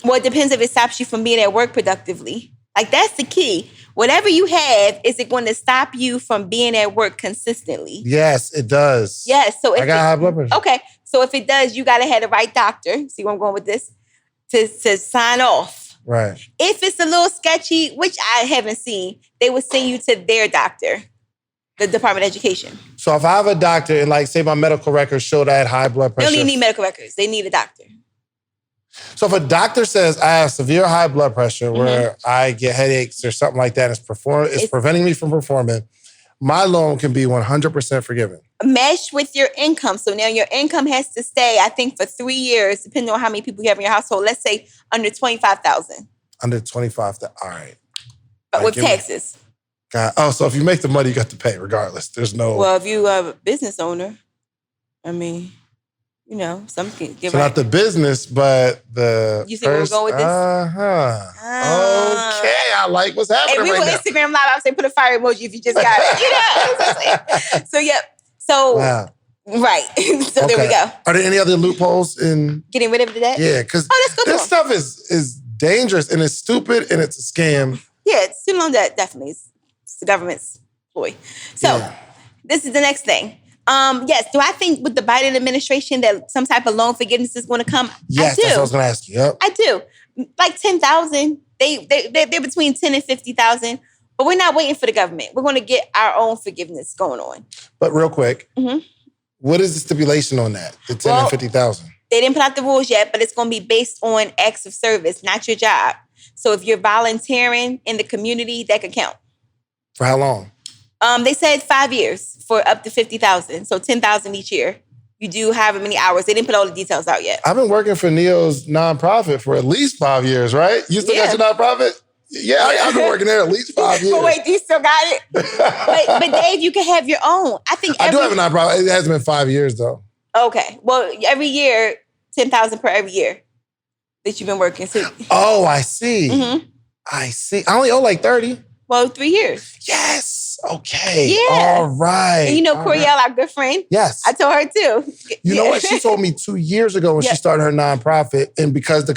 Well, it depends if it stops you from being at work productively. Like that's the key. Whatever you have, is it going to stop you from being at work consistently? Yes, it does. Yes. So I got high blood pressure. Okay. So if it does, you got to have the right doctor. See where I'm going with this? To sign off. Right. If it's a little sketchy, which I haven't seen, they would send you to their doctor, the Department of Education. So if I have a doctor and say my medical records showed I had high blood pressure. They don't even need medical records. They need a doctor. So if a doctor says I have severe high blood pressure where I get headaches or something like that, it's preventing me from performing, my loan can be 100% forgiven. Mesh with your income. So now your income has to stay, I think, for 3 years, depending on how many people you have in your household. Let's say under $25,000. Under $25,000. All right. But with taxes. So if you make the money, you got to pay regardless. There's no... Well, if you are a business owner, some can give not the business, but the You see where we're going with this? Okay, I like what's happening right now. If we were Instagram Live, I would say put a fire emoji if you just got it. So, yeah. So, wow. Right. So there we go. Are there any other loopholes in getting rid of the debt? Yeah, because this stuff is dangerous and it's stupid and it's a scam. Yeah, student loan debt definitely is the government's ploy. So this is the next thing. Yes, do I think with the Biden administration that some type of loan forgiveness is going to come? Yes, I do. That's what I was going to ask you. Yep. I do. Like 10,000. They're between 10 and 50,000. But we're not waiting for the government. We're going to get our own forgiveness going on. But real quick, what is the stipulation on that? The 10 and 50,000? They didn't put out the rules yet, but it's going to be based on acts of service, not your job. So if you're volunteering in the community, that could count. For how long? They said 5 years for up to 50,000. So 10,000 each year. You do however many hours. They didn't put all the details out yet. I've been working for Neo's nonprofit for at least 5 years, right? You still got your nonprofit? Yeah, I've been working there at least 5 years. But wait, you still got it? but Dave, you can have your own. I do have a nonprofit. It hasn't been 5 years though. Okay. Well, every year, 10,000 per every year that you've been working. So, I see. I see. I only owe like 30. Well, 3 years. Yes. Okay. Yeah. All right. And you know Coriel, our good friend? Yes. I told her too. You know what? She told me 2 years ago when she started her nonprofit, and because the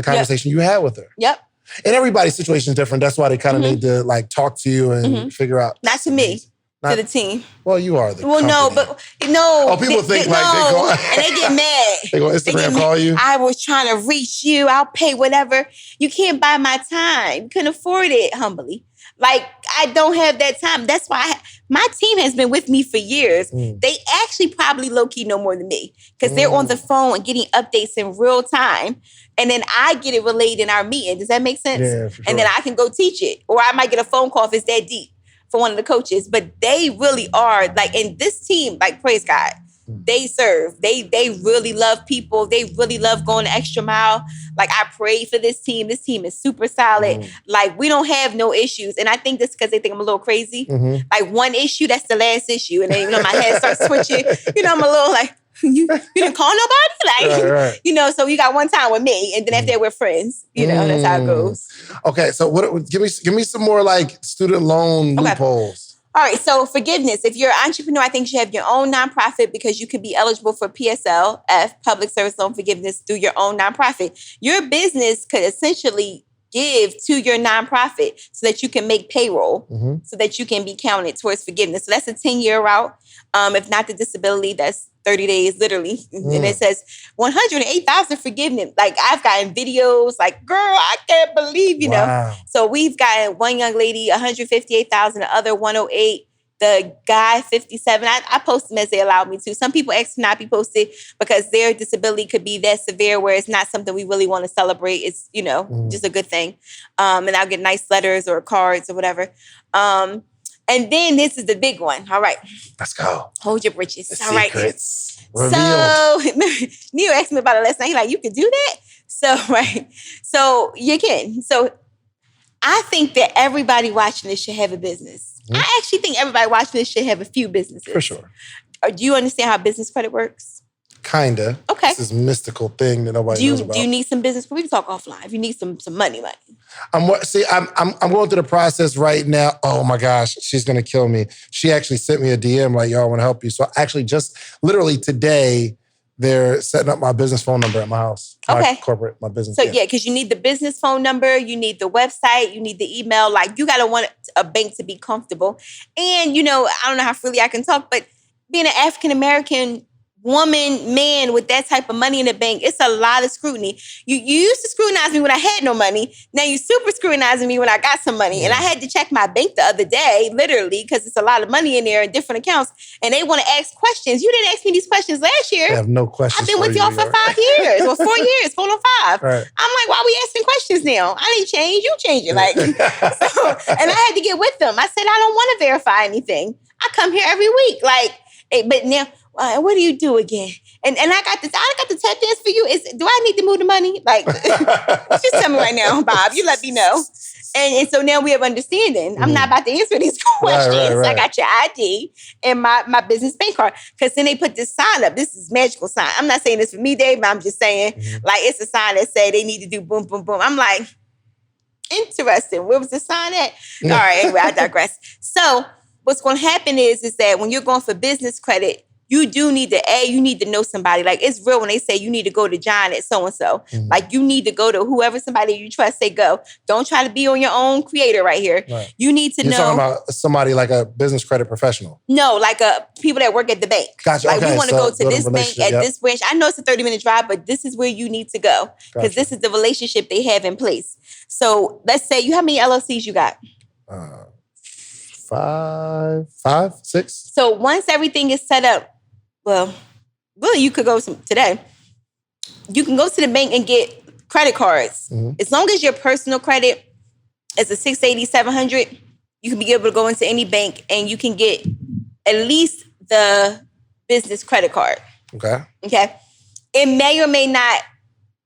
conversation you had with her. Yep. And everybody's situation is different. That's why they kind of need to like talk to you and figure out. Not to me. To the team. Well, you are the company. No. Oh, people think like they go... and they get mad. They go Instagram call you? I was trying to reach you. I'll pay whatever. You can't buy my time. You couldn't afford it, humbly. Like, I don't have that time. That's why my team has been with me for years. They actually probably low-key know more than me because they're on the phone and getting updates in real time. And then I get it relayed in our meeting. Does that make sense? Yeah, for sure. And then I can go teach it. Or I might get a phone call if it's that deep for one of the coaches. But they really are, like, in this team, like, praise God, they serve. They really love people. They really love going the extra mile. Like, I pray for this team. This team is super solid. Like, we don't have no issues. And I think that's because they think I'm a little crazy. Like, one issue, that's the last issue. And then, my head starts switching. I'm a little like, you didn't call nobody? Like, right. So you got one time with me. And then after that, we're friends. That's how it goes. Okay, so give me some more, like, student loan loopholes. All right, so forgiveness. If you're an entrepreneur, I think you should have your own nonprofit because you could be eligible for PSLF, Public Service Loan Forgiveness, through your own nonprofit. Your business could essentially give to your nonprofit so that you can make payroll, so that you can be counted towards forgiveness. So that's a 10-year route. If not the disability, that's 30 days, literally. And it says 108,000 forgiveness. Like, I've gotten videos like, girl, I can't believe, you know. So we've gotten one young lady, 158,000, the other 108, the guy, 57. I post them as they allowed me to. Some people ask to not be posted because their disability could be that severe where it's not something we really want to celebrate. It's, just a good thing. And I'll get nice letters or cards or whatever. And then this is the big one. All right. Let's go. Hold your britches. The all right. Secrets. So Neil asked me about it last night. He's like, you could do that? So, right. So you can. So I think that everybody watching this should have a business. I actually think everybody watching this should have a few businesses. For sure. Do you understand how business credit works? Kinda. Okay. It's this mystical thing that nobody knows about. Do you need some business? We can talk offline. If you need some money. I'm going through the process right now. Oh my gosh, she's gonna kill me. She actually sent me a DM like, yo, I want to help you. So actually, just literally today, they're setting up my business phone number at my house. Okay. My business. So because you need the business phone number, you need the website, you need the email. Like, you gotta want a bank to be comfortable. And I don't know how freely I can talk, but being an African American woman, man with that type of money in the bank, it's a lot of scrutiny. You used to scrutinize me when I had no money. Now you super scrutinizing me when I got some money. And I had to check my bank the other day, literally, because it's a lot of money in there in different accounts. And they want to ask questions. You didn't ask me these questions last year. I have no questions. I've been with y'all for 5 years or 4 years, 4 or 5. Right. I'm like, why are we asking questions now? I didn't change. You change it. Like, and I had to get with them. I said, I don't want to verify anything. I come here every week. Like, but now, what do you do again? And I got the tap dance for you. Do I need to move the money? Like, just tell me right now, Bob. You let me know. And so now we have understanding. I'm not about to answer these questions. Right. I got your ID and my business bank card. Because then they put this sign up. This is magical sign. I'm not saying this for me, Dave, but I'm just saying, like, it's a sign that say they need to do boom, boom, boom. I'm like, interesting. Where was the sign at? All right, anyway, I digress. So what's going to happen is that when you're going for business credit, you do need you need to know somebody. Like, it's real when they say you need to go to John at so-and-so. Mhm. Like, you need to go to whoever somebody you trust, say go. Don't try to be on your own creator right here. Right. You need to You're know. talking about somebody like a business credit professional. No, like people that work at the bank. Gotcha. Like, okay. we want to go to building this bank at yep. this branch. I know it's a 30-minute drive, but this is where you need to go. Because this is the relationship they have in place. So let's say how many LLCs you got? 5, 6. So once everything is set up, well, really, you could go today. You can go to the bank and get credit cards. Mm-hmm. As long as your personal credit is a 680, 700, you can be able to go into any bank and you can get at least the business credit card. Okay. It may or may not,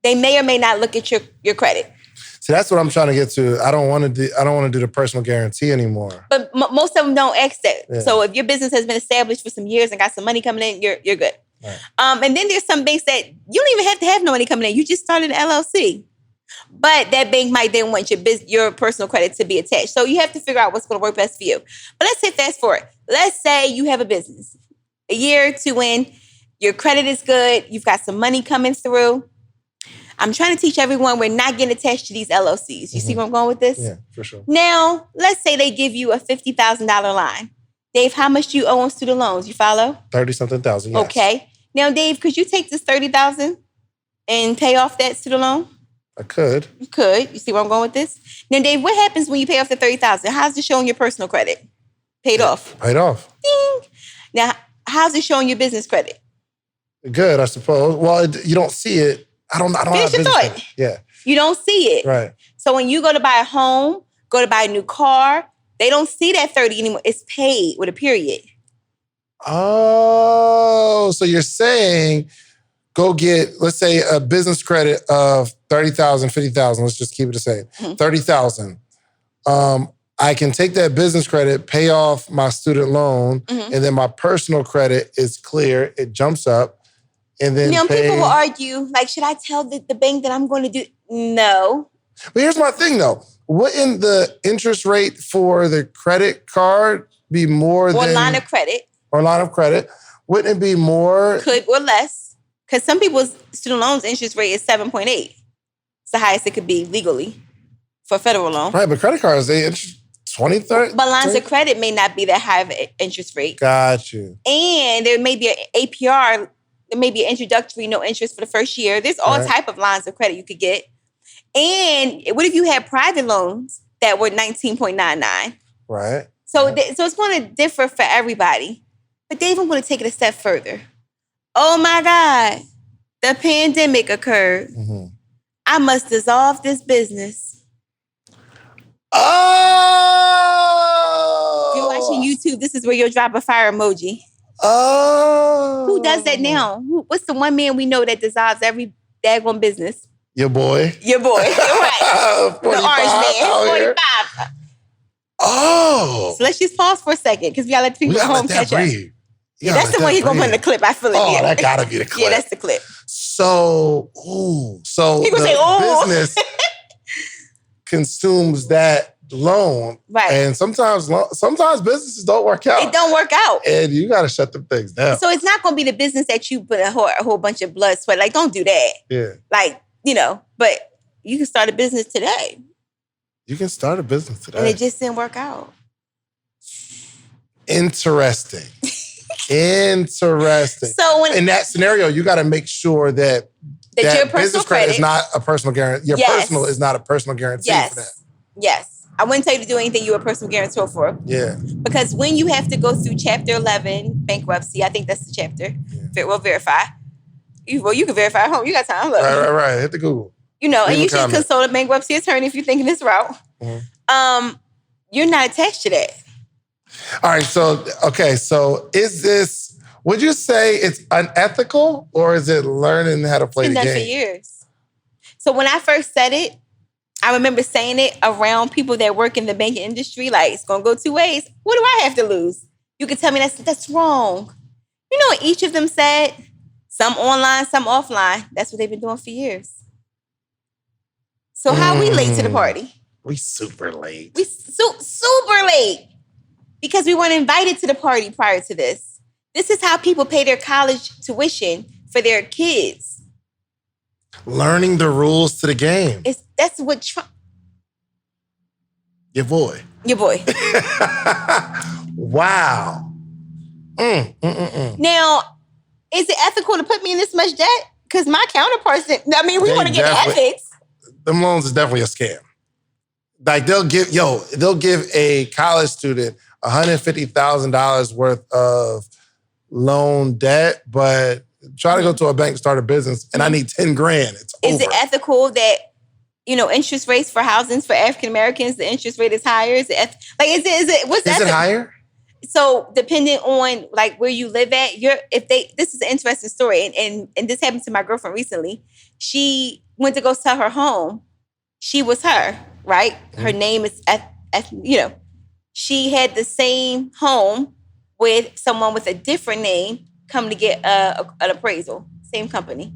they may or may not look at your credit. See, that's what I'm trying to get to. I don't want to do the personal guarantee anymore. But most of them don't ask that. Yeah. So if your business has been established for some years and got some money coming in, you're good. Right. And then there's some banks that you don't even have to have no money coming in. You just started an LLC. But that bank might then want your personal credit to be attached. So you have to figure out what's going to work best for you. But let's say fast forward. Let's say you have a business. A year or two in, your credit is good. You've got some money coming through. I'm trying to teach everyone we're not getting attached to these LLCs. You see where I'm going with this? Yeah, for sure. Now, let's say they give you a $50,000 line. Dave, how much do you owe on student loans? You follow? 30-something thousand, yes. Okay. Now, Dave, could you take this $30,000 and pay off that student loan? I could. You could. You see where I'm going with this? Now, Dave, what happens when you pay off the $30,000? How's it showing your personal credit? Paid off. Paid off. Ding. Now, how's it showing your business credit? Good, I suppose. Well, you don't see it. I don't Finish your thought. Credit. Yeah. You don't see it. Right. So when you go to buy a home, go to buy a new car, they don't see that 30 anymore. It's paid with a period. Oh, so you're saying go get, let's say, a business credit of 30,000, 50,000. Let's just keep it the same. 30,000. I can take that business credit, pay off my student loan, and then my personal credit is clear. It jumps up. And then people will argue, like, should I tell the bank that I'm going to do? No. But here's my thing, though. Wouldn't the interest rate for the credit card be more than... Or line of credit. Or line of credit. Wouldn't it be more... Could or less. Because some people's student loans interest rate is 7.8. It's the highest it could be legally for a federal loan. Right, but credit cards, they interest 20, 30... But lines of credit may not be that high of an interest rate. Got you. And there may be an APR... There may be an introductory, no interest for the first year. There's all type of lines of credit you could get. And what if you had private loans that were 19.99? Right. So it's going to differ for everybody. But they even want to take it a step further. Oh my God, the pandemic occurred. I must dissolve this business. Oh! If you're watching YouTube, this is where you'll drop a fire emoji. Oh. Who does that now? What's the one man we know that dissolves every daggone business? Your boy. Your boy. Right. The orange man. 45. Oh. So let's just pause for a second because we gotta let people at home catch up. Yeah, that's the one you're gonna put in the clip. I feel it. Oh, that gotta be the clip. Yeah, that's the clip. So the business consumes that loan. Right. And sometimes businesses don't work out. It don't work out. And you got to shut them things down. So it's not going to be the business that you put a whole bunch of blood, sweat. Like, don't do that. Yeah. Like, but you can start a business today. You can start a business today. And it just didn't work out. Interesting. Interesting. So in that scenario, you got to make sure that your business credit is not a personal guarantee. Your personal is not a personal guarantee for that. Yes. I wouldn't tell you to do anything you were a personal guarantor for. Yeah. Because when you have to go through Chapter 11, bankruptcy, I think that's the chapter. Yeah. Well, verify. You can verify at home. You got time. Look. Right. Hit the Google. And you should consult a bankruptcy attorney if you're thinking this route. You're not attached to that. All right. So is this, would you say it's unethical or is it learning how to play the game? It's been done for years. So when I first said it, I remember saying it around people that work in the banking industry, like, it's going to go two ways. What do I have to lose? You could tell me that's wrong. You know what each of them said? Some online, some offline. That's what they've been doing for years. So how we late to the party? We super late. We super late. Because we weren't invited to the party prior to this. This is how people pay their college tuition for their kids. Learning the rules to the game. That's what Trump... Your boy. Wow. Now, is it ethical to put me in this much debt? Because my counterparts, we want to get ethics. Them loans is definitely a scam. Like they'll give a college student $150,000 worth of loan debt, but try to go to a bank, start a business, and I need 10 grand. It's over. Is it ethical that, interest rates for housing for African Americans, the interest rate is higher? Is it higher? So depending on like where you live at, this is an interesting story, and this happened to my girlfriend recently. She went to go sell her home. She was her, right? Her name is she had the same home with someone with a different name come to get an appraisal. Same company.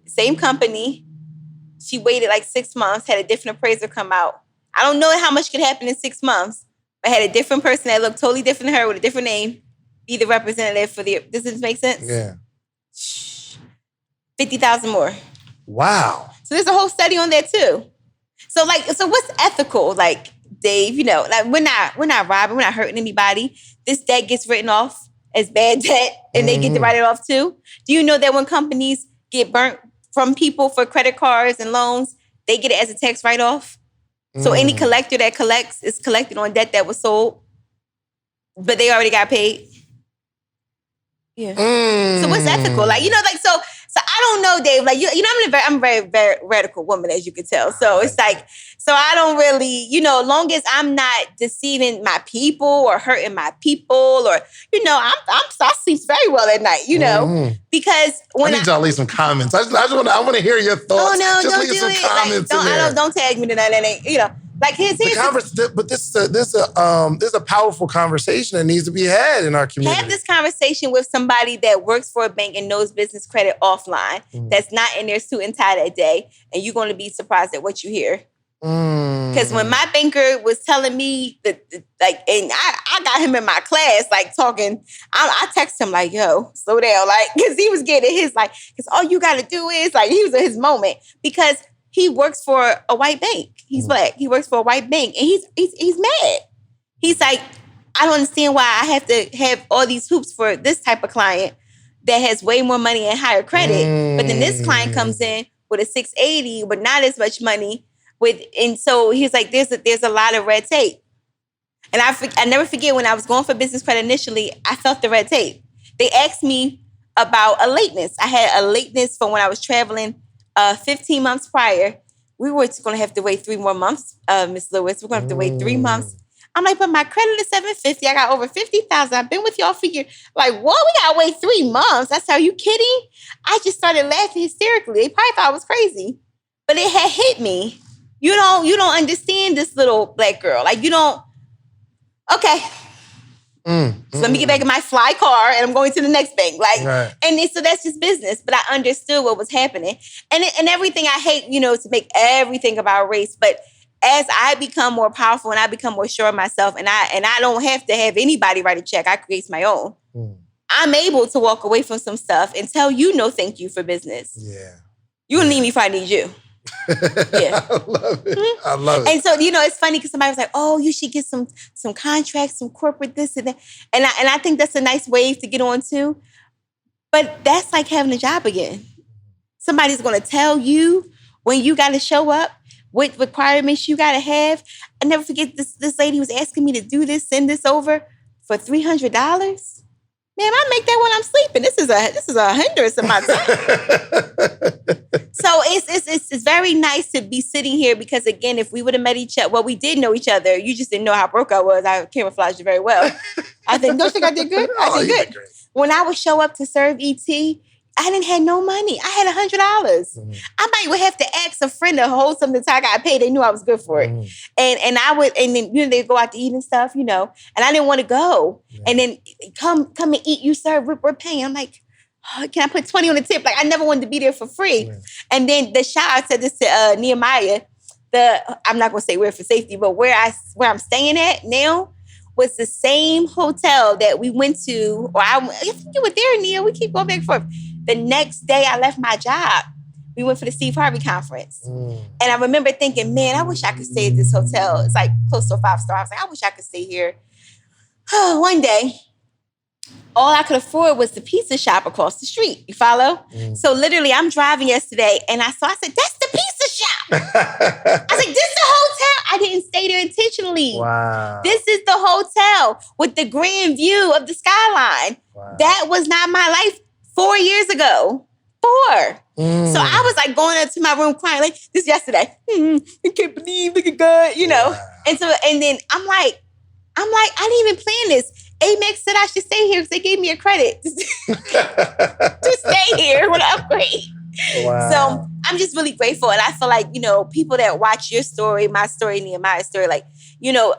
Same company. She waited like 6 months, had a different appraiser come out. I don't know how much could happen in 6 months, but had a different person that looked totally different than her with a different name be the representative for the... Does this make sense? Yeah. 50,000 more. Wow. So there's a whole study on that too. So what's ethical? Like, Dave, like we're not robbing, we're not hurting anybody. This debt gets written off as bad debt and they get to write it off too. Do you know that when companies get burnt from people for credit cards and loans, they get it as a tax write-off? So any collector that collects is collected on debt that was sold, but they already got paid. Yeah. So what's ethical? So I don't know, Dave. Like I'm a very, very radical woman, as you can tell. So it's like, so I don't really, as long as I'm not deceiving my people or hurting my people, or I sleep very well at night. Because when I need y'all leave some comments. I want to hear your thoughts. Oh no, just don't leave do some it. comments Don't tag me to that. Like here's but this is a powerful conversation that needs to be had in our community. Have this conversation with somebody that works for a bank and knows business credit offline, that's not in their suit and tie that day, and you're going to be surprised at what you hear. Because when my banker was telling me and I got him in my class, like talking, I text him like, yo, slow down, like, because he was getting his, like, because all you got to do is, like, he was in his moment, because he works for a white bank. He's black. He works for a white bank, and he's mad. He's like, I don't understand why I have to have all these hoops for this type of client that has way more money and higher credit, but then this client comes in with a 680, but not as much money. And so he's like, there's a lot of red tape. And I never forget when I was going for business credit initially, I felt the red tape. They asked me about a lateness. I had a lateness from when I was traveling 15 months prior. We were going to have to wait 3 more months, Miss Lewis. We're going to have to wait 3 months. I'm like, but my credit is 750. I got over 50,000. I've been with y'all for years. Like, what? We got to wait 3 months? That's how you kidding? I just started laughing hysterically. They probably thought I was crazy. But it had hit me. You don't understand this little black girl. Like, you don't. Okay. So let me get back in my fly car and I'm going to the next bank. Like, right. And so that's just business. But I understood what was happening. And everything, I hate, to make everything about race. But as I become more powerful and I become more sure of myself, and I don't have to have anybody write a check, I create my own. I'm able to walk away from some stuff and tell you no thank you for business. Yeah. You don't need me if I need you. Yeah. I love it. I love it. And so, it's funny because somebody was like, oh, you should get some contracts, some corporate this and that. And I think that's a nice wave to get on too. But that's like having a job again. Somebody's going to tell you when you got to show up, what requirements you got to have. I never forget this lady was asking me to do this, send this over for $300. Man, I make that when I'm sleeping. This is a hindrance of my time. So it's very nice to be sitting here because, again, if we would have met each other, well, we did know each other. You just didn't know how broke I was. I camouflaged it very well. Don't you think I did good? I did good. When I would show up to serve ET, I didn't have no money. I had $100. I might would have to ask a friend to hold something until I got paid. They knew I was good for it. And I would, and then they'd go out to eat and stuff, and I didn't want to go. Yeah. And then come and eat, you serve, we're paying. I'm like, oh, can I put 20 on the tip? Like, I never wanted to be there for free. Yeah. And then the shout, I said this to Nehemiah, I'm not going to say where for safety, but where I'm staying at now, was the same hotel that we went to, or I think you were there, Nia. We keep going back and forth. The next day I left my job. We went for the Steve Harvey conference. And I remember thinking, man, I wish I could stay at this hotel. It's like close to a 5-star. I was like, I wish I could stay here. One day, all I could afford was the pizza shop across the street. You follow? So literally, I'm driving yesterday, and I said, that's the pizza shop. I was like, this is the hotel. I didn't stay there intentionally. Wow. This is the hotel with the grand view of the skyline. Wow. That was not my life 4 years ago. 4. So I was like going up to my room crying, like this yesterday. I can't believe, look at God, you know. Wow. And then I'm like, I didn't even plan this. Amex said I should stay here because they gave me a credit to stay here with an upgrade. Wow. So I'm just really grateful. And I feel like, you know, people that watch your story, my story, Nehemiah's story, like, you know,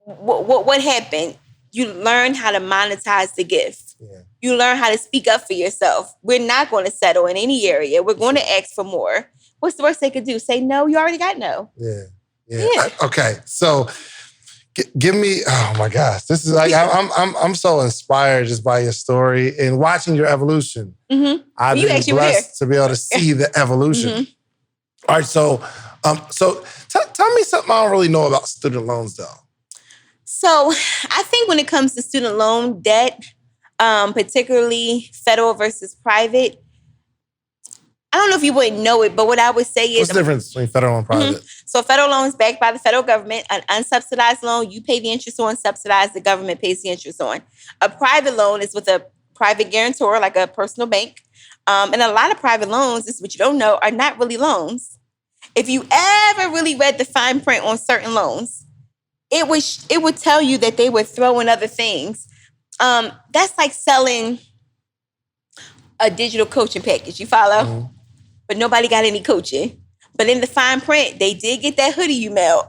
what happened? You learn how to monetize the gift. Yeah. You learn how to speak up for yourself. We're not going to settle in any area. We're going to ask for more. What's the worst they could do? Say no. You already got no. Yeah. Okay. So give me. Oh my gosh, this is like I'm so inspired just by your story and watching your evolution. I've been blessed to be able to see the evolution. All right. So tell me something I don't really know about student loans, though. So I think when it comes to student loan debt, particularly federal versus private, I don't know if you wouldn't know it, but what I would say is... What's the difference between federal and private? So federal loan is backed by the federal government. An unsubsidized loan, you pay the interest on. Subsidized, the government pays the interest on. A private loan is with a private guarantor, like a personal bank. And a lot of private loans, this is what you don't know, are not really loans. If you ever really read the fine print on certain loans, it would tell you that they would throw in other things. That's like selling a digital coaching package. You follow? But nobody got any coaching. But in the fine print, they did get that hoodie you mailed.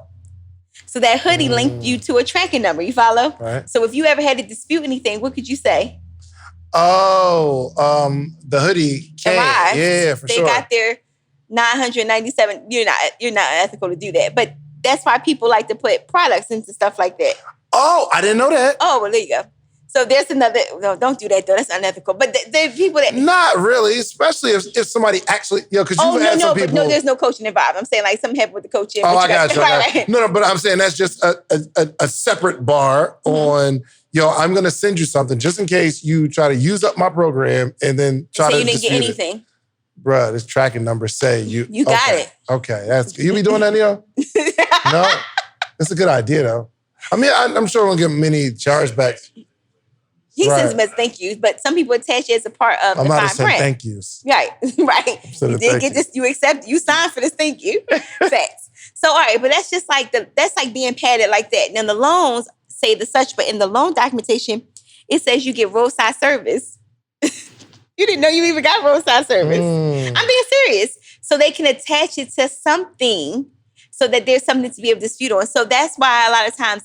So that hoodie linked you to a tracking number. You follow? Right. So if you ever had to dispute anything, what could you say? Oh, the hoodie came. Yeah, for sure. They got their 997. You're not ethical to do that. But that's why people like to put products into stuff like that. Oh, I didn't know that. Oh, well, there you go. So there's another, no, don't do that though. That's unethical. But there are people that... Not really, especially if somebody actually, because you've had some people... No, there's no coaching involved. I'm saying like something happened with the coaching. Oh, I got you. No, but I'm saying that's just a separate bar on, I'm going to send you something just in case you try to use up my program and then try to... So you didn't get anything? Bruh, this tracking number say you... You got it. Okay, that's good. You be doing that, Neo? No? That's a good idea, though. I mean, I'm sure we'll get many chargebacks. He sends them as thank yous, but some people attach it as a part of the fine print. Thank yous. Right. You did get this, you signed for this thank you. Facts. So, all right, but that's just like that's like being padded like that. Now the loans say the such, but in the loan documentation, it says you get roadside service. You didn't know you even got roadside service. I'm being serious. So they can attach it to something so that there's something to be able to dispute on. So that's why a lot of times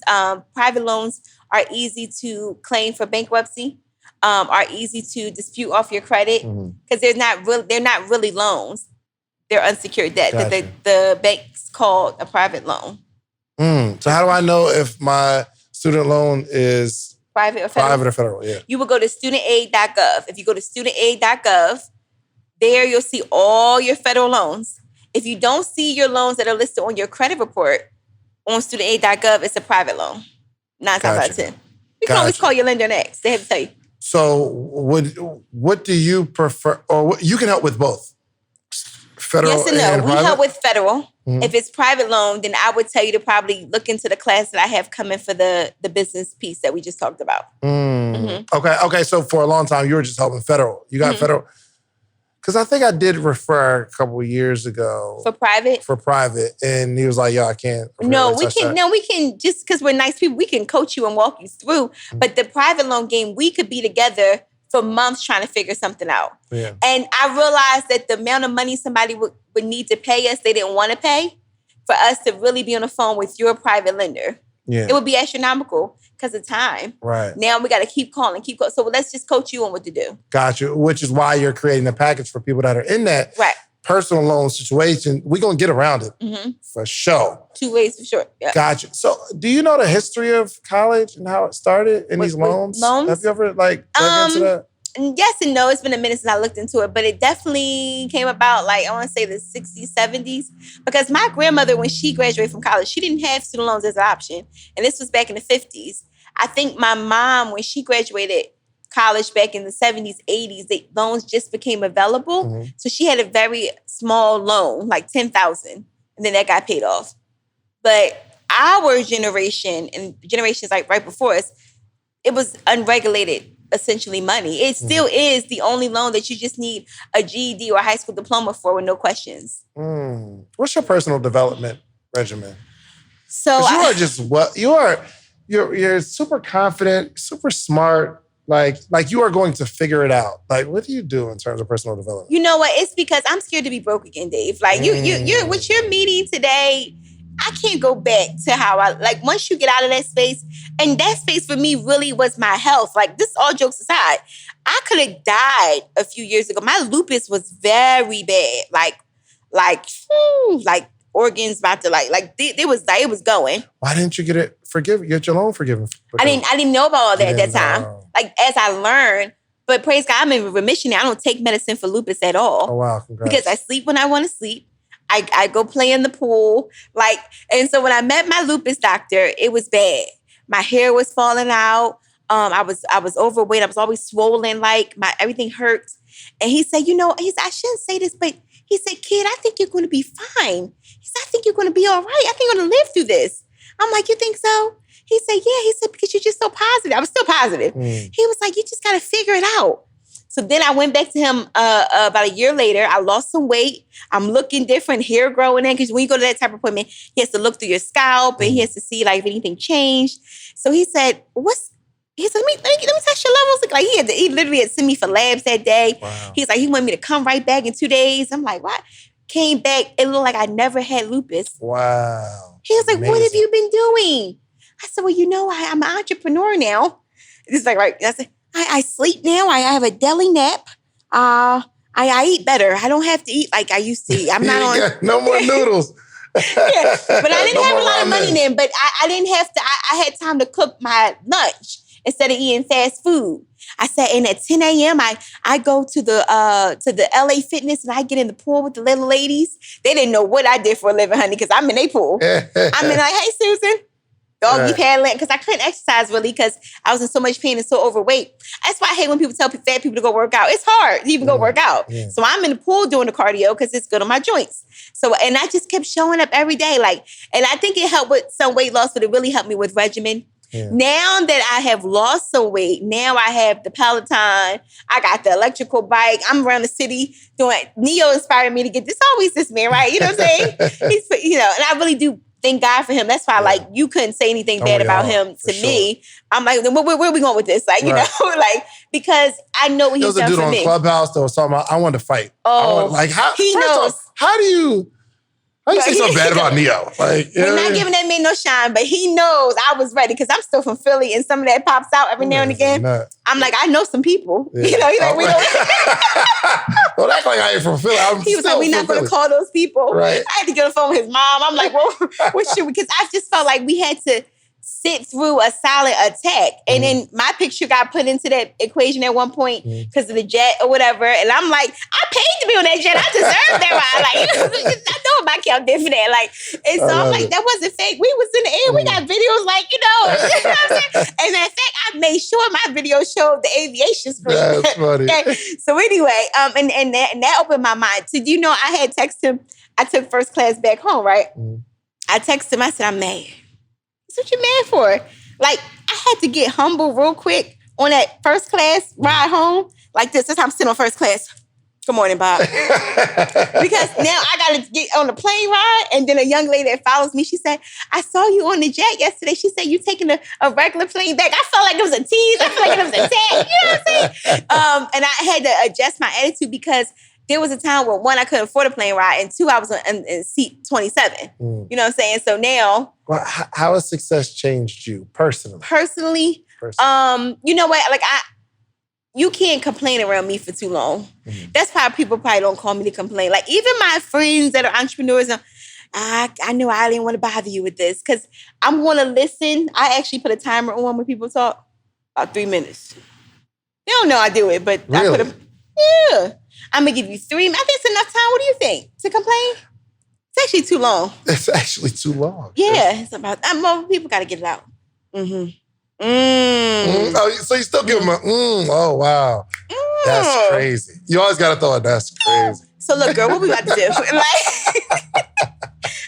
private loans are easy to claim for bankruptcy, are easy to dispute off your credit because they're not really loans. They're unsecured debt that the bank's called a private loan. So how do I know if my student loan is private or federal? Yeah. You will go to studentaid.gov. If you go to studentaid.gov, there you'll see all your federal loans. If you don't see your loans that are listed on your credit report on studentaid.gov, it's a private loan. 9 times out of 10. You can always call your lender next. They have to tell you. So what do you prefer? Or you can help with both? Federal yes and no. We help with federal. If it's private loan, then I would tell you to probably look into the class that I have coming for the business piece that we just talked about. Okay. So for a long time, you were just helping federal. You got federal. Because I think I did refer a couple of years ago. For private. And he was like, I can't. We can, just because we're nice people, we can coach you and walk you through. But the private loan game, we could be together for months trying to figure something out. Yeah. And I realized that the amount of money somebody would need to pay us, they didn't want to pay for us to really be on the phone with your private lender. Yeah. It would be astronomical because of time. Right. Now we got to keep calling. So let's just coach you on what to do. Got you. Which is why you're creating a package for people that are in that personal loan situation, we're going to get around it for sure. 2 ways for sure. Yeah. Gotcha. So do you know the history of college and how it started in these loans? Have you ever dug into that? Yes and no. It's been a minute since I looked into it, but it definitely came about I want to say the 60s, 70s. Because my grandmother, when she graduated from college, she didn't have student loans as an option. And this was back in the 50s. I think my mom, when she graduated college back in the 70s, 80s, the loans just became available. So she had a very small loan, like $10,000. And then that got paid off. But our generation and generations right before us, it was unregulated, essentially money. It still is the only loan that you just need a GED or a high school diploma for with no questions. What's your personal development regimen? So you're super confident, super smart. Like you are going to figure it out. Like, what do you do in terms of personal development? You know what? It's because I'm scared to be broke again, Dave. Like you're what you're meeting today. I can't go back to how once you get out of that space, and that space for me really was my health. Like, this, all jokes aside, I could have died a few years ago. My lupus was very bad. Like organs about to it was going. Why didn't you get your loan forgiven? I didn't know about all that at that time. Like, as I learned, but praise God, I'm in remission now. I don't take medicine for lupus at all. Oh wow, congrats. Because I sleep when I want to sleep. I go play in the pool. And so when I met my lupus doctor, it was bad. My hair was falling out. I was overweight. I was always swollen. Everything hurts. And he said, I shouldn't say this, but he said, kid, I think you're going to be fine. He said, I think you're going to be all right. I think you're going to live through this. I'm like, you think so? He said, yeah. He said, because you're just so positive. I was still positive. He was like, you just got to figure it out. So then I went back to him about a year later. I lost some weight. I'm looking different, hair growing in. Because when you go to that type of appointment, he has to look through your scalp and he has to see if anything changed. So he said, he said, let me test your levels. He literally had sent me for labs that day. Wow. He's like, he wanted me to come right back in 2 days. I'm like, what? Came back. It looked like I never had lupus. Wow. He was like, what have you been doing? I said, well, I'm an entrepreneur now. It's like, right. I said, I sleep now. I have a deli nap. I eat better. I don't have to eat like I used to eat. I'm not on... No more noodles. Yeah, but I didn't have a lot of money then. But I didn't have to... I had time to cook my lunch instead of eating fast food. I said, and at 10 a.m., I go to the LA Fitness and I get in the pool with the little ladies. They didn't know what I did for a living, honey, because I'm in a pool. I'm in hey, Susan. Doggy paddling, because I couldn't exercise really because I was in so much pain and so overweight. That's why I hate when people tell fat people to go work out. It's hard to even go work out. Yeah. So I'm in the pool doing the cardio because it's good on my joints. So, and I just kept showing up every day. And I think it helped with some weight loss, but it really helped me with Regimen. Yeah. Now that I have lost some weight, now I have the Peloton. I got the electrical bike. I'm around the city doing. Neo inspired me to get this. Always this man, right? You know what I'm saying? He's, and I really do. Thank God for him. That's why, you couldn't say anything bad about him to me. I'm like, where are we going with this? Because I know what he's done for me. There was a dude on Clubhouse that was talking about, I wanted to fight. He knows. How do you say so bad about Neo? We're not giving that man no shine, but he knows I was ready because I'm still from Philly and some of that pops out every now and again. I'm like, I know some people. Yeah. He's like, we don't. Don't act like I ain't from Philly. He was like, we're not going to call those people. Right. I had to get on the phone with his mom. I'm like, well, what should we? Because I just felt like we had to sit through a solid attack. And then my picture got put into that equation at one point because of the jet or whatever. And I'm like, I paid to be on that jet. I deserve that ride. I know my account did for that. And so I'm like, that wasn't fake. We was in the air. We got videos you know what I'm saying? And in fact, I made sure my video showed the aviation screen. That's funny. Okay. So anyway, and that opened my mind. So, I had texted him. I took first class back home, right? I texted him. I said, I'm mad. What you mad for? I had to get humble real quick on that first class ride home. Like this. That's how I'm sitting on first class. Good morning, Bob. Because now I got to get on the plane ride. And then a young lady that follows me, she said, I saw you on the jet yesterday. She said, you taking a regular plane back. I felt like it was a tease. I felt like it was a tag. You know what I'm saying? And I had to adjust my attitude because there was a time where, one, I couldn't afford a plane ride, and two, I was in seat 27. You know what I'm saying? So now... Well, how has success changed you personally? Personally? You know what? you can't complain around me for too long. That's why people probably don't call me to complain. Like even my friends that are entrepreneurs, I know I didn't want to bother you with this because I'm going to listen. I actually put a timer on when people talk, about 3 minutes. They don't know I do it, but really? I'm going to give you 3 minutes. I think it's enough time. What do you think? To complain? It's actually too long. It's actually too long. Yeah, it's about, people got to get it out. Oh, so you still give them a oh, wow. That's crazy. You always got to throw it, that's crazy. So look, girl, what we about to do? Like,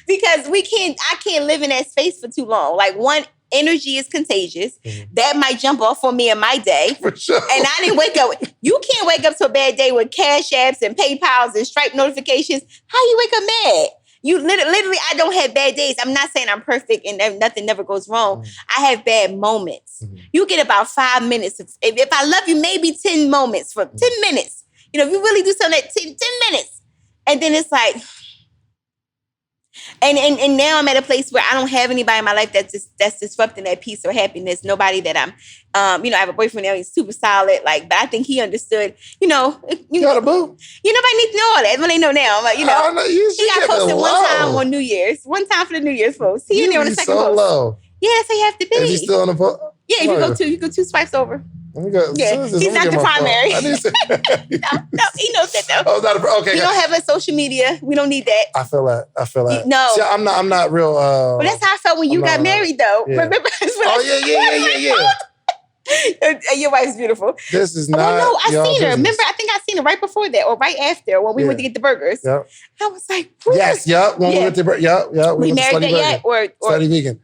because I can't live in that space for too long. Like one, energy is contagious. That might jump off on me in my day. For sure. And I didn't wake up. You can't wake up to a bad day with Cash Apps and PayPals and Stripe notifications. How you wake up mad? You literally, I don't have bad days. I'm not saying I'm perfect and nothing never goes wrong. I have bad moments. You get about 5 minutes. If I love you, maybe 10 moments for 10 minutes. You know, if you really do something at 10 minutes. And then it's like, and now I'm at a place where I don't have anybody in my life that's disrupting that peace or happiness. Nobody that I'm, I have a boyfriend now. He's super solid. Like, but I think he understood. You got a boo. Nobody needs to know all that. When they know now, I'm like, he got posted one time on New Year's. One time for the New Year's post. He in there on the second post. Low. Yeah, that's how you have to be. Is he still on the post? Yeah, if you go two swipes over. Yeah, he's not the primary. No, he knows that though. Oh, not okay. We don't have a social media. We don't need that. I feel that. No, see, I'm not real. But that's how I felt when you got married, though. Yeah. Remember? Yeah. Your wife's beautiful. This is not. Oh no, I seen her. business. Remember, I think I seen her right before that, or right after when we went to get the burgers. Yep. I was like, yes, yep. When we went to we married that yet, or Study vegan.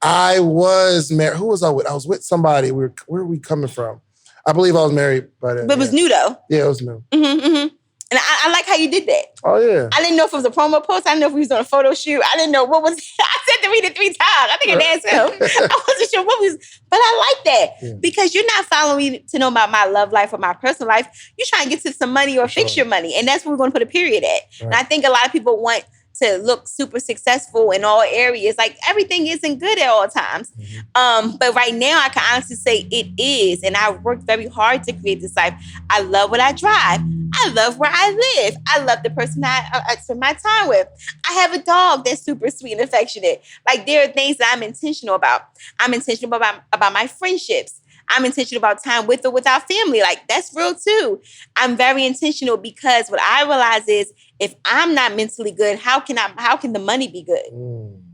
I was married. Who was I with? I was with somebody. Where are we coming from? I believe I was married by then. But it was new though. Yeah, it was new. And I like how you did that. Oh yeah. I didn't know if it was a promo post. I didn't know if we was on a photo shoot. I didn't know what was. I said to read it 3 times. I think I danced him. I wasn't sure what was, but I like that because you're not following me to know about my love life or my personal life. You're trying to get to some money or fix your money, and that's what we're going to put a period at. Right. And I think a lot of people want to look super successful in all areas. Like everything isn't good at all times. But right now I can honestly say it is. And I worked very hard to create this life. I love what I drive. I love where I live. I love the person I spend my time with. I have a dog that's super sweet and affectionate. Like there are things that I'm intentional about. I'm intentional about my friendships. I'm intentional about time with or without family. Like that's real too. I'm very intentional because what I realize is if I'm not mentally good, how can the money be good?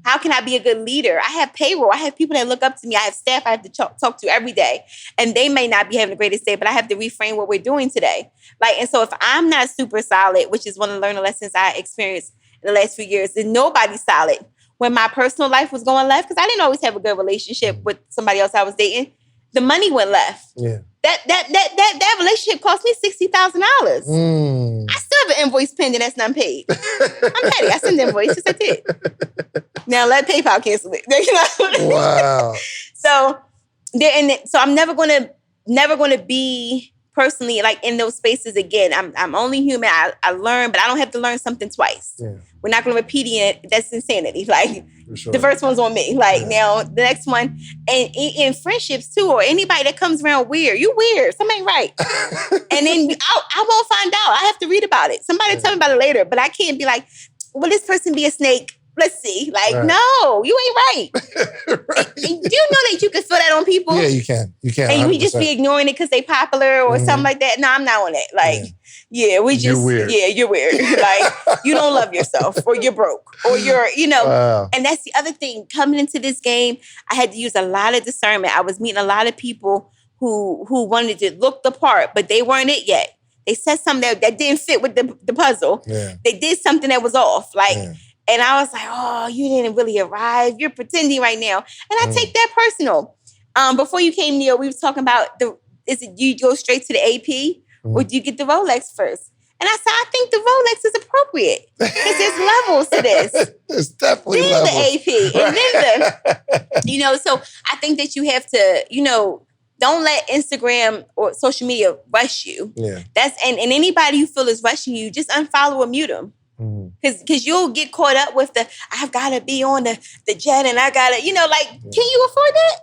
How can I be a good leader? I have payroll. I have people that look up to me. I have staff I have to talk to every day. And they may not be having the greatest day, but I have to reframe what we're doing today. And so if I'm not super solid, which is one of the learning lessons I experienced in the last few years, then nobody's solid. When my personal life was going left, because I didn't always have a good relationship with somebody else I was dating, the money went left. Yeah. That relationship cost me $60,000. I still have an invoice pending that's not paid. I'm petty. I send invoices. That's it. Now let PayPal cancel it. Wow. So I'm never gonna be personally like in those spaces again. I'm only human. I learn, but I don't have to learn something twice. Yeah. We're not gonna repeat it. That's insanity. Sure. The first one's on me. Now the next one, and in friendships too, or anybody that comes around weird. You weird. Something ain't right. And then I won't find out. I have to read about it. Somebody tell me about it later. But I can't be like, will this person be a snake? Let's see. No, you ain't right. Right. And do you know that you can feel that on people? Yeah, you can. You can. And we just be ignoring it because they popular or something like that. No, I'm not on that. You're weird. Yeah, you're weird. You don't love yourself or you're broke or you're, wow. And that's the other thing. Coming into this game, I had to use a lot of discernment. I was meeting a lot of people who wanted to look the part, but they weren't it yet. They said something that didn't fit with the puzzle. Yeah. They did something that was off. And I was like, oh, you didn't really arrive. You're pretending right now. And I take that personal. Before you came, Neil, we was talking about is it you go straight to the AP or do you get the Rolex first? And I said, I think the Rolex is appropriate because there's levels to this. There's definitely then levels. The AP. And then so I think that you have to, don't let Instagram or social media rush you. Yeah. And anybody you feel is rushing you, just unfollow or mute them. Because you'll get caught up with I've got to be on the jet and I got to, can you afford that?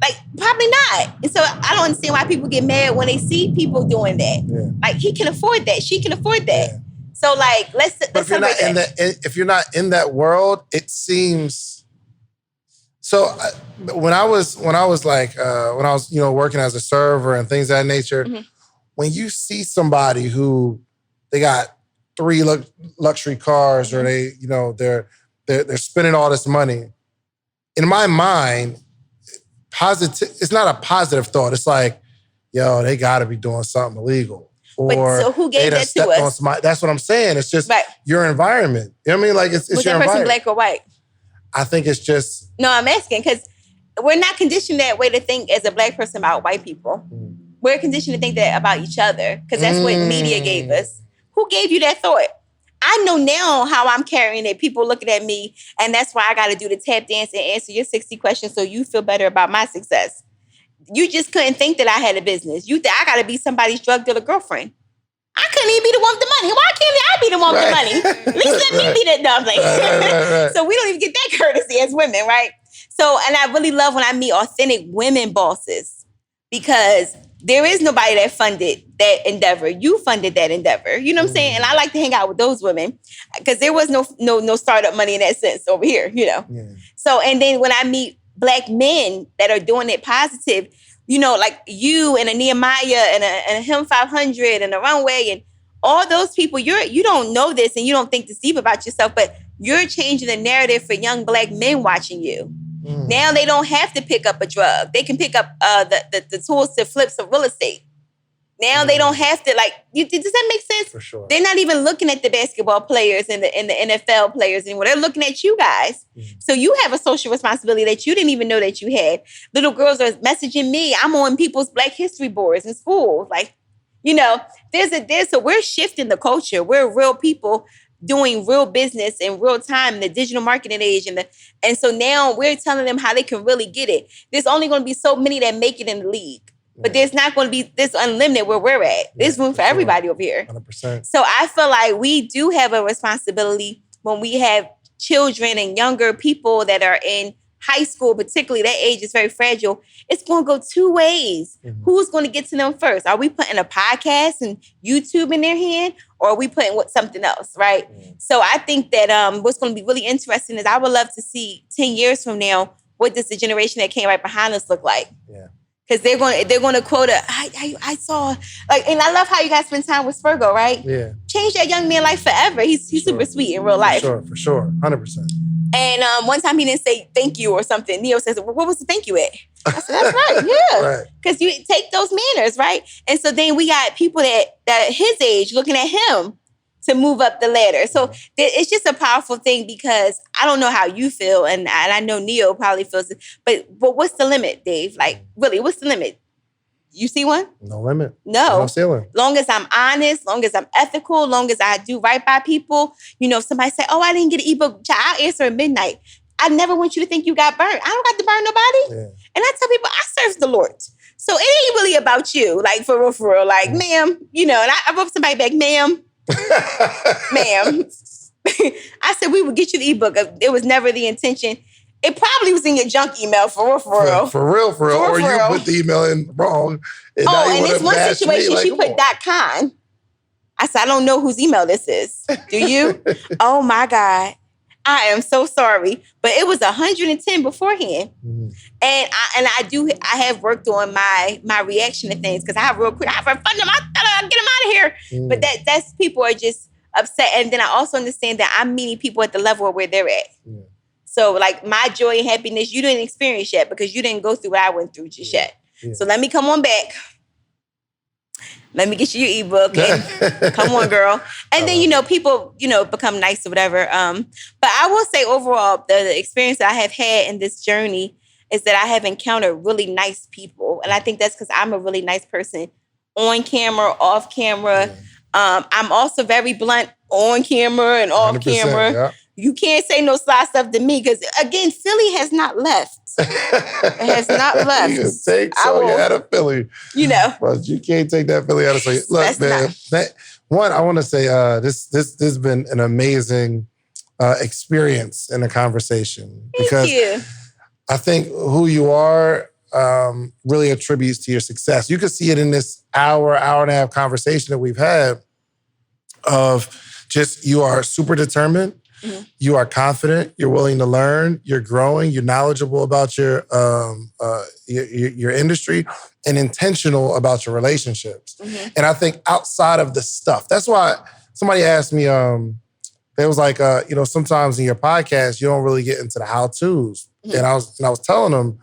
Like, probably not. And so I don't understand why people get mad when they see people doing that. Yeah. Like, he can afford that. She can afford that. Yeah. So, like, let's if you're not celebrate that. if you're not in that world, it seems. So when I was working as a server and things of that nature, when you see somebody who they got 3 luxury cars or they're spending all this money, in my mind, it's not a positive thought. It's like, yo, they got to be doing something illegal. Or so who gave that to us? That's what I'm saying. It's just your environment. You know what I mean? Like it's was your that person environment. black or white? I think it's just. No, I'm asking because we're not conditioned that way to think as a black person about white people. We're conditioned to think that about each other because that's what media gave us. Who gave you that thought? I know now how I'm carrying it. People looking at me, and that's why I got to do the tap dance and answer your 60 questions so you feel better about my success. You just couldn't think that I had a business. You think I got to be somebody's drug dealer girlfriend. I couldn't even be the one with the money. Why can't I be the one with the money? At least let me be that dumb thing. Right. So we don't even get that courtesy as women, right? So, and I really love when I meet authentic women bosses because there is nobody that funded that endeavor. You funded that endeavor. You know what I'm saying? And I like to hang out with those women because there was no startup money in that sense over here, Yeah. So, and then when I meet Black men that are doing it positive, like you and a Nehemiah and a Him 500 and a Runway and all those people, you don't know this and you don't think this deep about yourself, but you're changing the narrative for young Black men watching you. Now they don't have to pick up a drug. They can pick up the tools to flip some real estate. Now they don't have to does that make sense? For sure. They're not even looking at the basketball players and the NFL players anymore. They're looking at you guys. So you have a social responsibility that you didn't even know that you had. Little girls are messaging me. I'm on people's Black history boards in schools. So we're shifting the culture. We're real people doing real business in real time in the digital marketing age. And so now we're telling them how they can really get it. There's only going to be so many that make it in the league. But there's not going to be this unlimited where we're at. There's room for everybody over here. 100%. So I feel like we do have a responsibility when we have children and younger people that are in high school, particularly that age is very fragile. It's going to go 2 ways. Who's going to get to them first? Are we putting a podcast and YouTube in their hand or are we putting something else, right? So I think that what's going to be really interesting is I would love to see 10 years from now, what does the generation that came right behind us look like? Yeah. Because they're going to quote I saw and I love how you guys spend time with Spurgo, right? Yeah. Change that young man's life forever. He's super sweet in real life. For sure. 100%. And one time he didn't say thank you or something. Neo says, well, what was the thank you at? I said, that's right, yeah. Because you take those manners, right? And so then we got people that his age looking at him to move up the ladder. So it's just a powerful thing because I don't know how you feel, and I know Neo probably feels it, but what's the limit, Dave? Like, really, what's the limit? You see one? No limit. No ceiling. Long as I'm honest, long as I'm ethical, long as I do right by people. If somebody say, oh, I didn't get an ebook, I'll answer at midnight. I never want you to think you got burnt. I don't got to burn nobody. Yeah. And I tell people, I serve the Lord. So it ain't really about you, like for real. Like, ma'am, and I wrote somebody back, ma'am. Ma'am. I said we would get you the ebook. It was never the intention. It probably was in your junk email for real. For real. Or you put the email in wrong. And in this one situation, she put .con. I said, I don't know whose email this is. Do you? Oh my God. I am so sorry. But it was 110 beforehand. And I have worked on my reaction to things because I have real quick, I refund them, I get them out of here. But that's people are just upset. And then I also understand that I'm meeting people at the level where they're at. So like my joy and happiness, you didn't experience yet because you didn't go through what I went through just yet. So let me come on back. Let me get you your ebook and come on, girl. And then, people, become nice or whatever. But I will say overall, the experience that I have had in this journey is that I have encountered really nice people. And I think that's because I'm a really nice person on camera, off camera. I'm also very blunt on camera and off camera. Yeah. You can't say no sly stuff to me because, again, Philly has not left. It has not left. You can take Sonia out of Philly. But you can't take that Philly out of Sonia. Look, man, I want to say this has been an amazing experience in a conversation. Thank you. I think who you are, really attributes to your success. You can see it in this hour and a half conversation that we've had of just you are super determined, you are confident, you're willing to learn, you're growing, you're knowledgeable about your industry, and intentional about your relationships. And I think outside of the stuff, that's why somebody asked me, they was like, sometimes in your podcast, you don't really get into the how-tos. And I was telling them,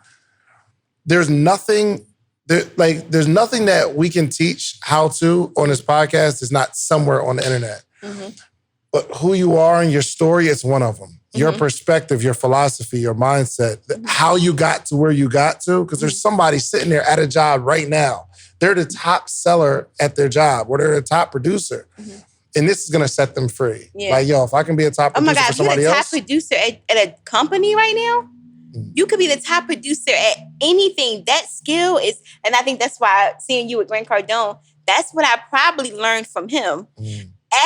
there's nothing that we can teach how to on this podcast that's not somewhere on the internet. But who you are and your story, it's one of them. Your perspective, your philosophy, your mindset, how you got to where you got to, because there's somebody sitting there at a job right now. They're the top seller at their job, or they're the top producer. And this is going to set them free. Yeah. Like, if I can be a top producer for somebody else. Oh my God, if you're the top producer at a company right now, you could be the top producer at anything. That skill is, and I think that's why seeing you with Grant Cardone, that's what I probably learned from him.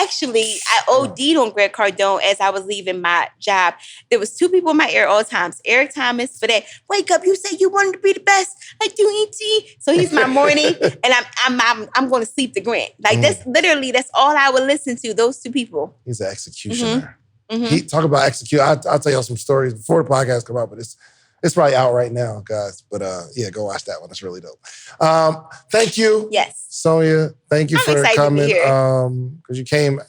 Actually, I OD'd on Grant Cardone as I was leaving my job. There was 2 people in my ear all the times. Eric Thomas for that, wake up, you said you wanted to be the best. Like, do ET. So he's my morning, and I'm going to sleep to Grant. Like, that's all I would listen to, those 2 people. He's an executioner. He talk about execute. I'll tell y'all some stories before the podcast come out, but it's probably out right now, guys. But go watch that one. It's really dope. Thank you. Yes. Sonia, thank you for coming. Because you came,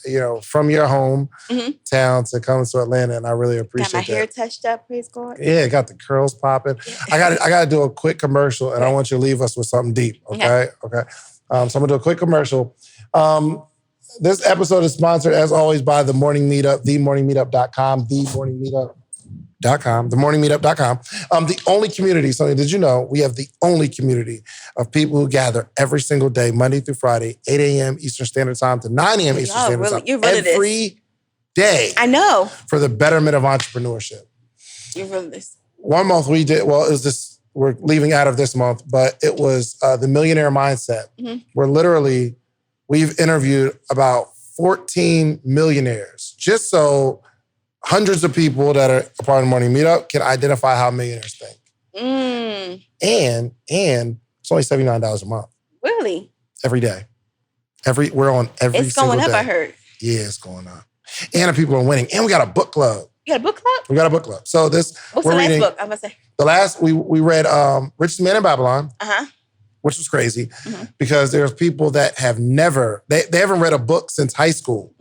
from your hometown to come to Atlanta, and I really appreciate that. Got my hair touched up, praise God. Yeah, got the curls popping. Yeah. I gotta do a quick commercial, and I want you to leave us with something deep, okay? So I'm gonna do a quick commercial. This episode is sponsored, as always, by The Morning Meetup, themorningmeetup.com, themorningmeetup.com. The only community, Sonia, did you know we have the only community of people who gather every single day, Monday through Friday, 8 a.m. Eastern Standard Time to 9 a.m. Eastern Standard Time. You're really every day. I know. For the betterment of entrepreneurship. You're really this. 1 month we did, it was this, we're leaving out of this month, but it was the Millionaire Mindset, where literally we've interviewed about 14 millionaires, just so hundreds of people that are a part of the Morning Meetup can identify how millionaires think. And it's only $79 a month. Really? Every day. We're on every It's single going up, day. I heard. Yeah, it's going up. And the people are winning. And we got a book club. You got a book club? We got a book club. So what's the last book? I'm going to say. The last, we read Richest Man in Babylon. Which was crazy because there's people that have never, they haven't read a book since high school.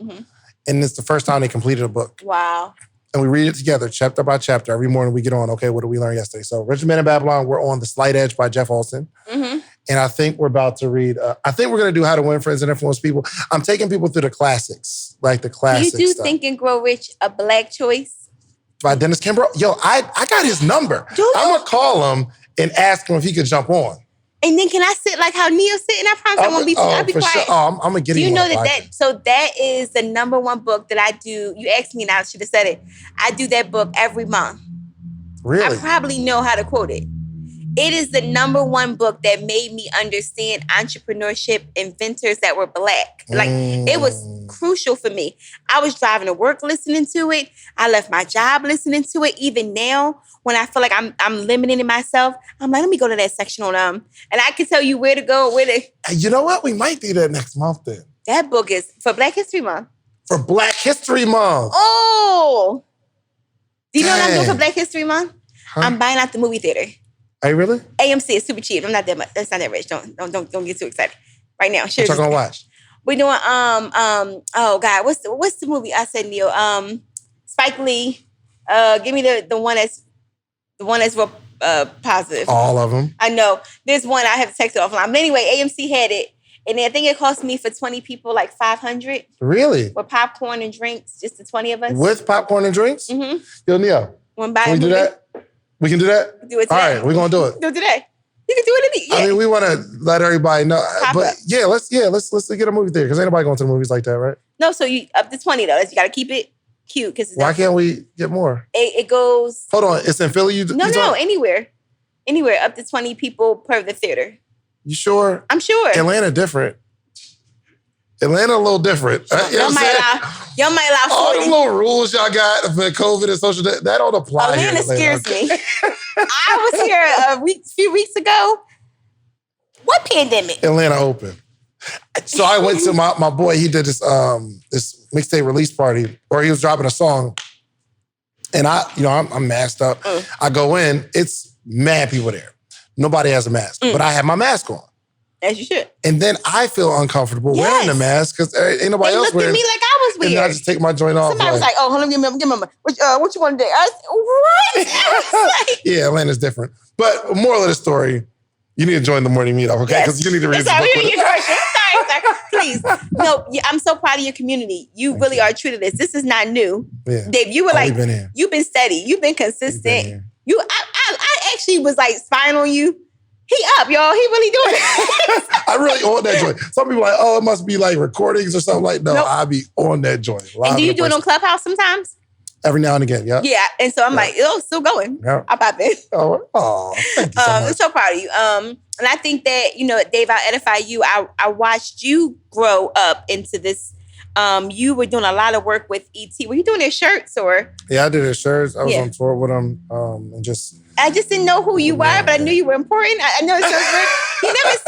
And it's the first time they completed a book. Wow. And we read it together, chapter by chapter. Every morning we get on, okay, what did we learn yesterday? So Richest Man in Babylon, we're on The Slight Edge by Jeff Olson. And I think we're about to read, I think we're going to do How to Win Friends and Influence People. I'm taking people through the classics, like the classics. You do Think and Grow Rich a Black choice? By Dennis Kimbrough. Yo, I got his number. I'm going to call him and ask him if he could jump on. And then can I sit like how Neil's sitting? I promise I won't be. I'll be quiet. Sure. I'm gonna get him. Do you know that? So that is the number 1 book that I do. You asked me, and I should have said it. I do that book every month. Really? I probably know how to quote it. It is the number 1 book that made me understand entrepreneurship, inventors that were Black. Like it was crucial for me. I was driving to work listening to it. I left my job listening to it. Even now, when I feel like I'm limiting myself, I'm like, let me go to that section on and I can tell you where to go, You know what? We might do that next month then. That book is for Black History Month. For Black History Month. Oh. Do you know what I'm doing for Black History Month? I'm buying out the movie theater. Are you really? AMC is super cheap. I'm not that much. That's not that rich. Don't get too excited. Right now. Sure. What you gonna watch? We're doing oh God, what's the movie I said, Neil? Spike Lee. Give me the one that's real positive. All of them. I know. There's one I have to text it offline. But anyway, AMC had it. And I think it cost me for 20 people like $500. Really? With popcorn and drinks, just the 20 of us. With popcorn and drinks? Mm-hmm. Yo, Neil. Can we do that? We can do that? Do it today. All right, we're going to do it. Do it today. You can do it I mean, we want to let everybody know. Let's get a movie theater because ain't nobody going to the movies like that, right? No, so you up to 20 though. You got to keep it cute. Why can't we get more? It goes... Hold on, it's in Philly? No, anywhere. Anywhere, up to 20 people per the theater. You sure? I'm sure. Atlanta different. Atlanta a little different. Y'all might allow 40. All the little rules y'all got for COVID and social, that don't apply Atlanta here in scares me. I was here a few weeks ago. What pandemic? Atlanta Open. So I went to my boy. He did this mixtape release party, or he was dropping a song, and I'm masked up. I go in. It's mad people there. Nobody has a mask, but I have my mask on. As you should. And then I feel uncomfortable wearing the mask because ain't nobody else wearing it. They looked at me like I was weird. And I just take my joint off. Somebody was like, "Oh, hold on, give me what you want to do?" I said, "What?" Yeah, Atlanta's different. But moral of the story, you need to join the morning meetup, okay? Because you need to read this book. Sorry. Please. No, I'm so proud of your community. You really are true to this. This is not new. Yeah. Dave, you were you've been steady. You've been consistent. I actually was like spying on you. He up, y'all. He really doing it. I really on that joint. Some people are like, oh, it must be like recordings or something like that. No, I be on that joint. And do you do it on Clubhouse sometimes? Every now and again, yeah. Yeah, and so I'm like, oh, still going. Yeah. I'll pop in. Oh, thank you so much. I'm so proud of you. And I think that, Dave, I'll edify you. I watched you grow up into this. You were doing a lot of work with ET. Were you doing their shirts or? Yeah, I did their shirts. I was on tour with them and just... I just didn't know who you were, but I knew you were important. I know it's so good. You never,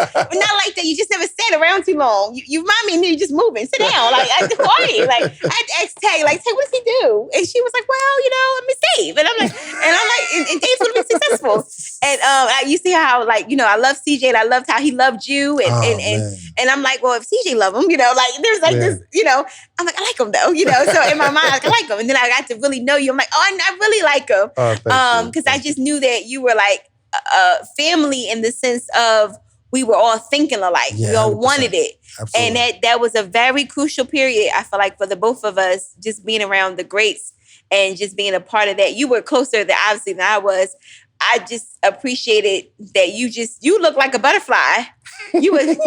not like that. You just never sat around too long. You remind me, and you just moving. Sit down. Like, who are you? Like, I had to ask Tay, what does he do? And she was like, well, I'm Miss Dave. And I'm like, and Dave's gonna be successful. And you see how, I love CJ, and I loved how he loved you. And I'm like, well, if CJ love him, there's this, I'm like, I like him though, So in my mind, I like him. And then I got to really know you. I'm like, oh, I really like him. Because I just knew that you were like a family in the sense of we were all thinking alike. We all wanted it. Absolutely. And that was a very crucial period, I feel like, for the both of us, just being around the greats and just being a part of that. You were closer obviously than I was. I just appreciated that you look like a butterfly. You was, and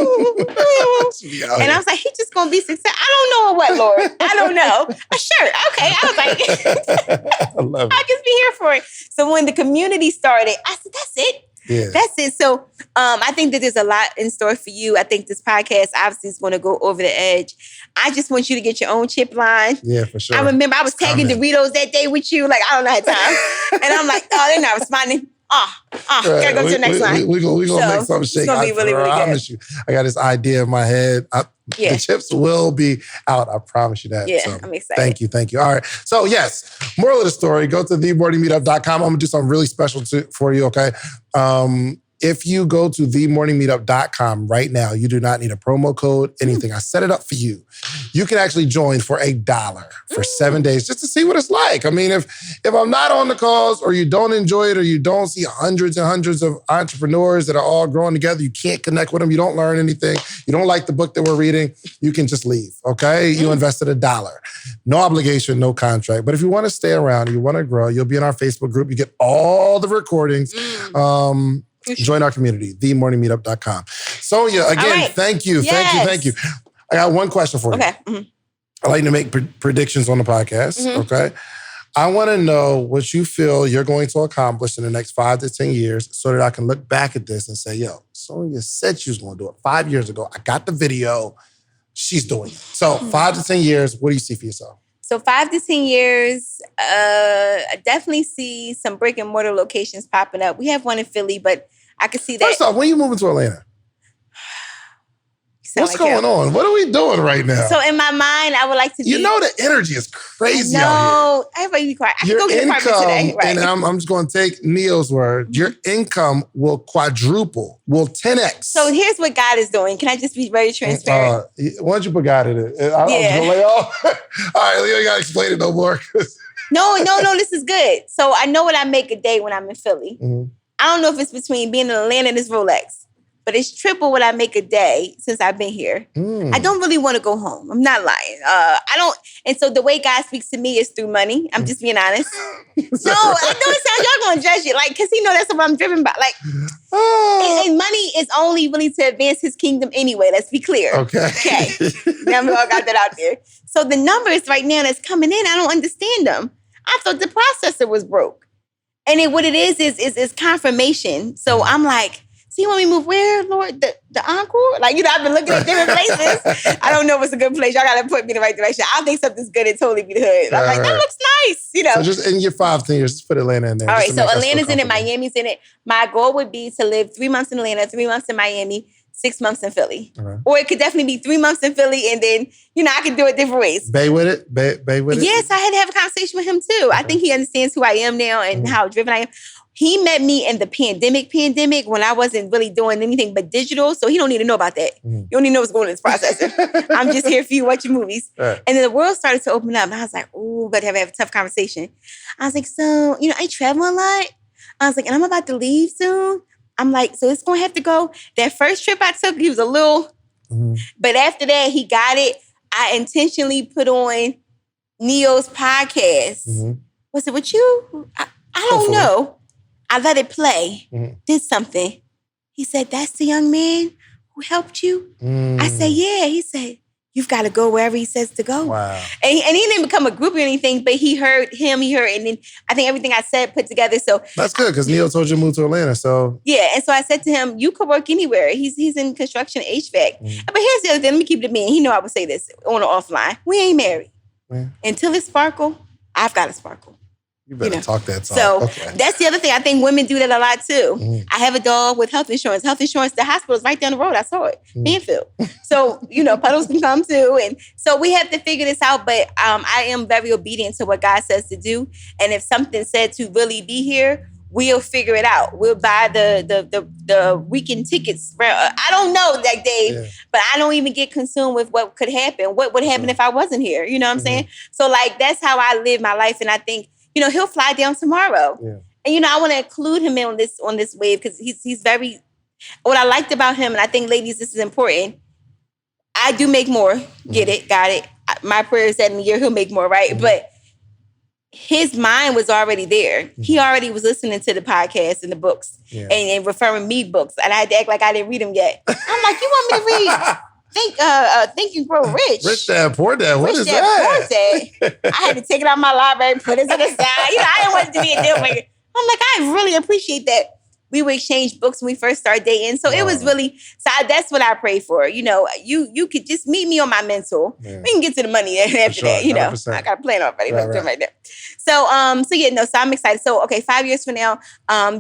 I was like, he's just gonna be successful. I don't know what, Lord. I don't know. A shirt, okay. I was like, I love it. I'll just be here for it. So when the community started, I said, that's it. Yeah. That's it. So I think that there's a lot in store for you. I think this podcast obviously is going to go over the edge. I just want you to get your own chip line. Yeah, for sure. I remember I was tagging Doritos that day with you. Like, I don't know how time. And I'm like, oh, they're not responding. Gotta go to the next line. We're going to make something shake. It's going to be really, really good. I promise you. I got this idea in my head. The chips will be out. I promise you that. Yeah, so, I'm excited. Thank you. All right. So, yes, moral of the story, go to themorningmeetup.com. I'm going to do something really special for you, okay? If you go to themorningmeetup.com right now, you do not need a promo code, anything. I set it up for you. You can actually join for $1 for 7 days just to see what it's like. I mean, if I'm not on the calls or you don't enjoy it or you don't see hundreds and hundreds of entrepreneurs that are all growing together, you can't connect with them, you don't learn anything, you don't like the book that we're reading, you can just leave, okay? You invested $1. No obligation, no contract. But if you want to stay around, you want to grow, you'll be in our Facebook group. You get all the recordings. Join our community, themorningmeetup.com. Sonia, again, thank you. Yes. Thank you. I got one question for you. Okay. Mm-hmm. I like to make predictions on the podcast, okay? I want to know what you feel you're going to accomplish in the next 5 to 10 years so that I can look back at this and say, yo, Sonia said she was going to do it 5 years ago. I got the video. She's doing it. So 5 to 10 years, what do you see for yourself? So 5 to 10 years, I definitely see some brick and mortar locations popping up. We have one in Philly, but I can see that. First off, when you moving to Atlanta? What's going on? What are we doing right now? So in my mind, I would like to be... You know the energy is crazy out here. Everybody be quiet. I can go get an apartment today. Right. And I'm just going to take Neil's word. Your income will quadruple, will 10x. So here's what God is doing. Can I just be very transparent? Why don't you put God in it? I'm going to lay off. All right, you ain't got to explain it no more. No, this is good. So I know what I make a day when I'm in Philly. Mm-hmm. I don't know if it's between being in Atlanta and this Rolex. But it's triple what I make a day since I've been here. I don't really want to go home. I'm not lying. I don't. And so the way God speaks to me is through money. I'm just being honest. No, I know it sounds, y'all going to judge it. Because he know that's what I'm driven by. And money is only really to advance his kingdom anyway. Let's be clear. Okay. Now we all got that out there. So the numbers right now that's coming in, I don't understand them. I thought the processor was broke. And what it is confirmation. So I'm like, so you want me to move where, Lord? The Encore? Like, I've been looking at different places. I don't know if it's a good place. Y'all got to put me in the right direction. I'll think something's good and totally be the hood. I'm like, that looks nice, So just in your 5, 10 years, just put Atlanta in there. All right, so Atlanta's in it, Miami's in it. My goal would be to live 3 months in Atlanta, 3 months in Miami, 6 months in Philly. Okay. Or it could definitely be 3 months in Philly and then, I could do it different ways. Bay with it? Bay with it? Yes, I had to have a conversation with him too. Okay. I think he understands who I am now and how driven I am. He met me in the pandemic when I wasn't really doing anything but digital. So he don't need to know about that. You don't need to know what's going on in this processor. I'm just here for you watching movies. Right. And then the world started to open up. And I was like, ooh, but have a tough conversation. I was like, so, I travel a lot. I was like, and I'm about to leave soon. I'm like, so it's going to have to go. That first trip I took, he was a little, but after that, he got it. I intentionally put on Neo's podcast. Was it with you? I don't know. I let it play, did something. He said, that's the young man who helped you? I said, yeah. He said, you've got to go wherever he says to go. Wow. And he didn't become a groupie or anything, but he heard him, and then I think everything I said put together. So that's good, because Neo told you to move to Atlanta, so. Yeah, and so I said to him, you could work anywhere. He's in construction HVAC. But here's the other thing, let me keep it a minute. He know I would say this on or offline. We ain't married. Until it sparkle, I've got to sparkle. You better talk that talk. So that's the other thing. I think women do that a lot too. I have a dog with health insurance. Health insurance, the hospital's right down the road. I saw it. Banfield. So, puddles can come too. And so we have to figure this out. But I am very obedient to what God says to do. And if something said to really be here, we'll figure it out. We'll buy the weekend tickets. I don't know that day, but I don't even get consumed with what could happen. What would happen if I wasn't here? You know what I'm saying? So that's how I live my life. And I think, he'll fly down tomorrow. Yeah. And, I want to include him in on this wave because he's very, what I liked about him, and I think, ladies, this is important. I do make more. Get it? Got it. My prayer is that in a year he'll make more, right? But his mind was already there. He already was listening to the podcast and the books and referring me books. And I had to act like I didn't read them yet. I'm like, you want me to read Think and Grow Rich? Rich Dad, Poor Dad. What is that? Poor Dad. I had to take it out of my library, put it to the side. I didn't want it to be a deal breaker. I'm like, I really appreciate that we would exchange books when we first started dating. So it was really, that's what I pray for. You could just meet me on my mental. Yeah. We can get to the money after that. 100%. I got a plan already. Right there. So I'm excited. So, 5 years from now,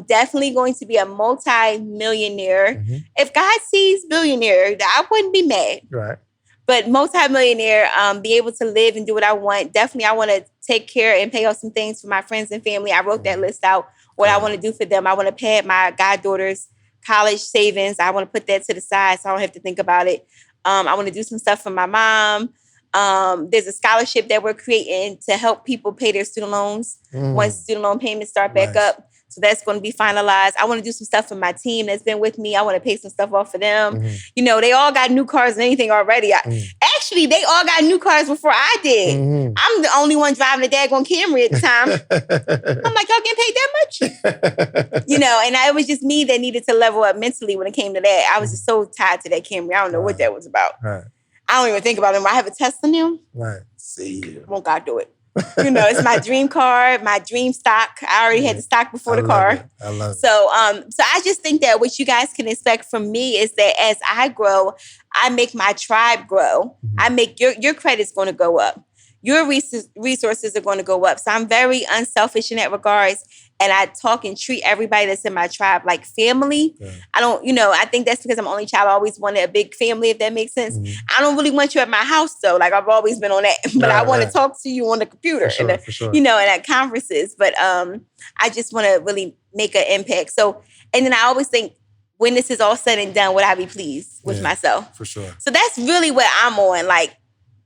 definitely going to be a multi-millionaire. If God sees billionaire, I wouldn't be mad. Right. But multi-millionaire, be able to live and do what I want. Definitely, I want to take care and pay off some things for my friends and family. I wrote that list out. What I want to do for them. I want to pay my goddaughter's college savings. I want to put that to the side so I don't have to think about it. I want to do some stuff for my mom. There's a scholarship that we're creating to help people pay their student loans once student loan payments start back up. So that's going to be finalized. I want to do some stuff for my team that's been with me. I want to pay some stuff off for them. They all got new cars and anything already. Actually, they all got new cars before I did. I'm the only one driving the daggone Camry at the time. I'm like, y'all getting paid that much? And it was just me that needed to level up mentally when it came to that. I was just so tied to that Camry. I don't know what that was about. Right. I don't even think about it. I have a test on them. Right. See you. Won't God do it? It's my dream car, my dream stock. I already had the stock before the car. I love it. So I just think that what you guys can expect from me is that as I grow, I make my tribe grow. I make your credit's going to go up. Your resources are going to go up. So I'm very unselfish in that regards. And I talk and treat everybody that's in my tribe like family. Yeah. I don't, I think that's because I'm only child. I always wanted a big family, if that makes sense. I don't really want you at my house, though. Like, I've always been on that. But I want to talk to you on the computer and at conferences. But I just want to really make an impact. So, and then I always think, when this is all said and done, would I be pleased with myself? For sure. So that's really what I'm on. Like,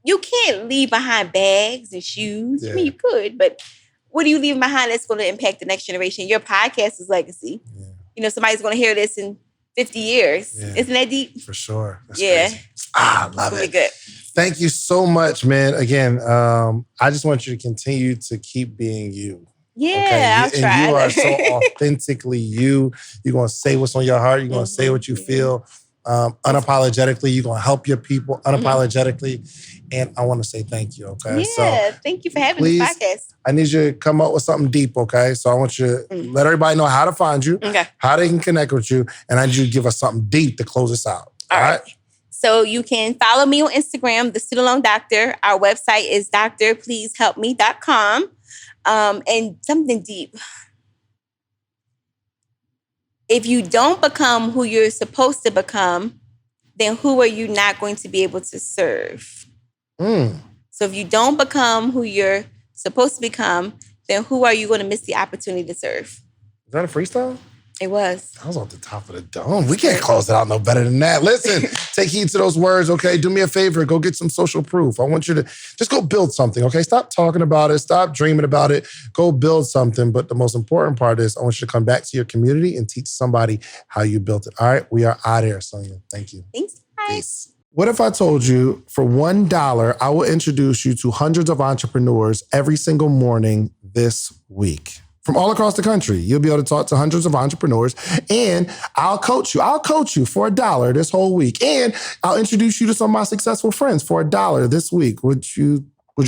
you can't leave behind bags and shoes. Yeah. I mean, you could, but what are you leaving behind that's going to impact the next generation? Your podcast is legacy. Yeah. Somebody's going to hear this in 50 years. Yeah. Isn't that deep? For sure. That's crazy. I love it. Really good. Thank you so much, man. Again, I just want you to continue to keep being you. Yeah, I'll try. And you are so authentically you. You're going to say what's on your heart. You're going to say what you feel. unapologetically. You're going to help your people unapologetically. And I want to say thank you, okay? Yeah, thank you for having this podcast. I need you to come up with something deep, okay? So I want you to let everybody know how to find you, how they can connect with you, and I need you to give us something deep to close us out. All right? So you can follow me on Instagram, The Student Loan Doctor. Our website is drpleasehelpme.com. And something deep. If you don't become who you're supposed to become, then who are you not going to be able to serve? So if you don't become who you're supposed to become, then who are you going to miss the opportunity to serve? Is that a freestyle? It was. That was off the top of the dome. We can't close it out no better than that. Listen, take heed to those words, okay? Do me a favor. Go get some social proof. I want you to just go build something, okay? Stop talking about it. Stop dreaming about it. Go build something. But the most important part is I want you to come back to your community and teach somebody how you built it. All right? We are out of here, Sonia. Thank you. Thanks, guys. Peace. What if I told you for $1, I will introduce you to hundreds of entrepreneurs every single morning this week? From all across the country, you'll be able to talk to hundreds of entrepreneurs, and I'll coach you. I'll coach you for $1 this whole week, and I'll introduce you to some of my successful friends for $1 this week. Would you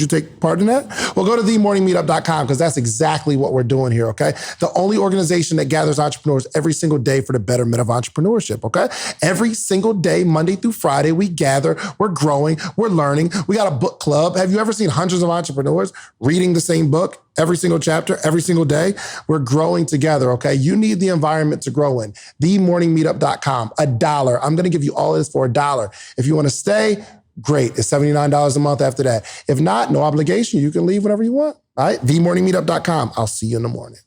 take part in that? Well, go to themorningmeetup.com because that's exactly what we're doing here, okay? The only organization that gathers entrepreneurs every single day for the betterment of entrepreneurship, okay? Every single day, Monday through Friday, we gather, we're growing, we're learning. We got a book club. Have you ever seen hundreds of entrepreneurs reading the same book? Every single chapter, every single day, we're growing together, okay? You need the environment to grow in. Themorningmeetup.com, $1. I'm gonna give you all this for $1. If you wanna stay, great. It's $79 a month after that. If not, no obligation. You can leave whenever you want. All right? Themorningmeetup.com. I'll see you in the morning.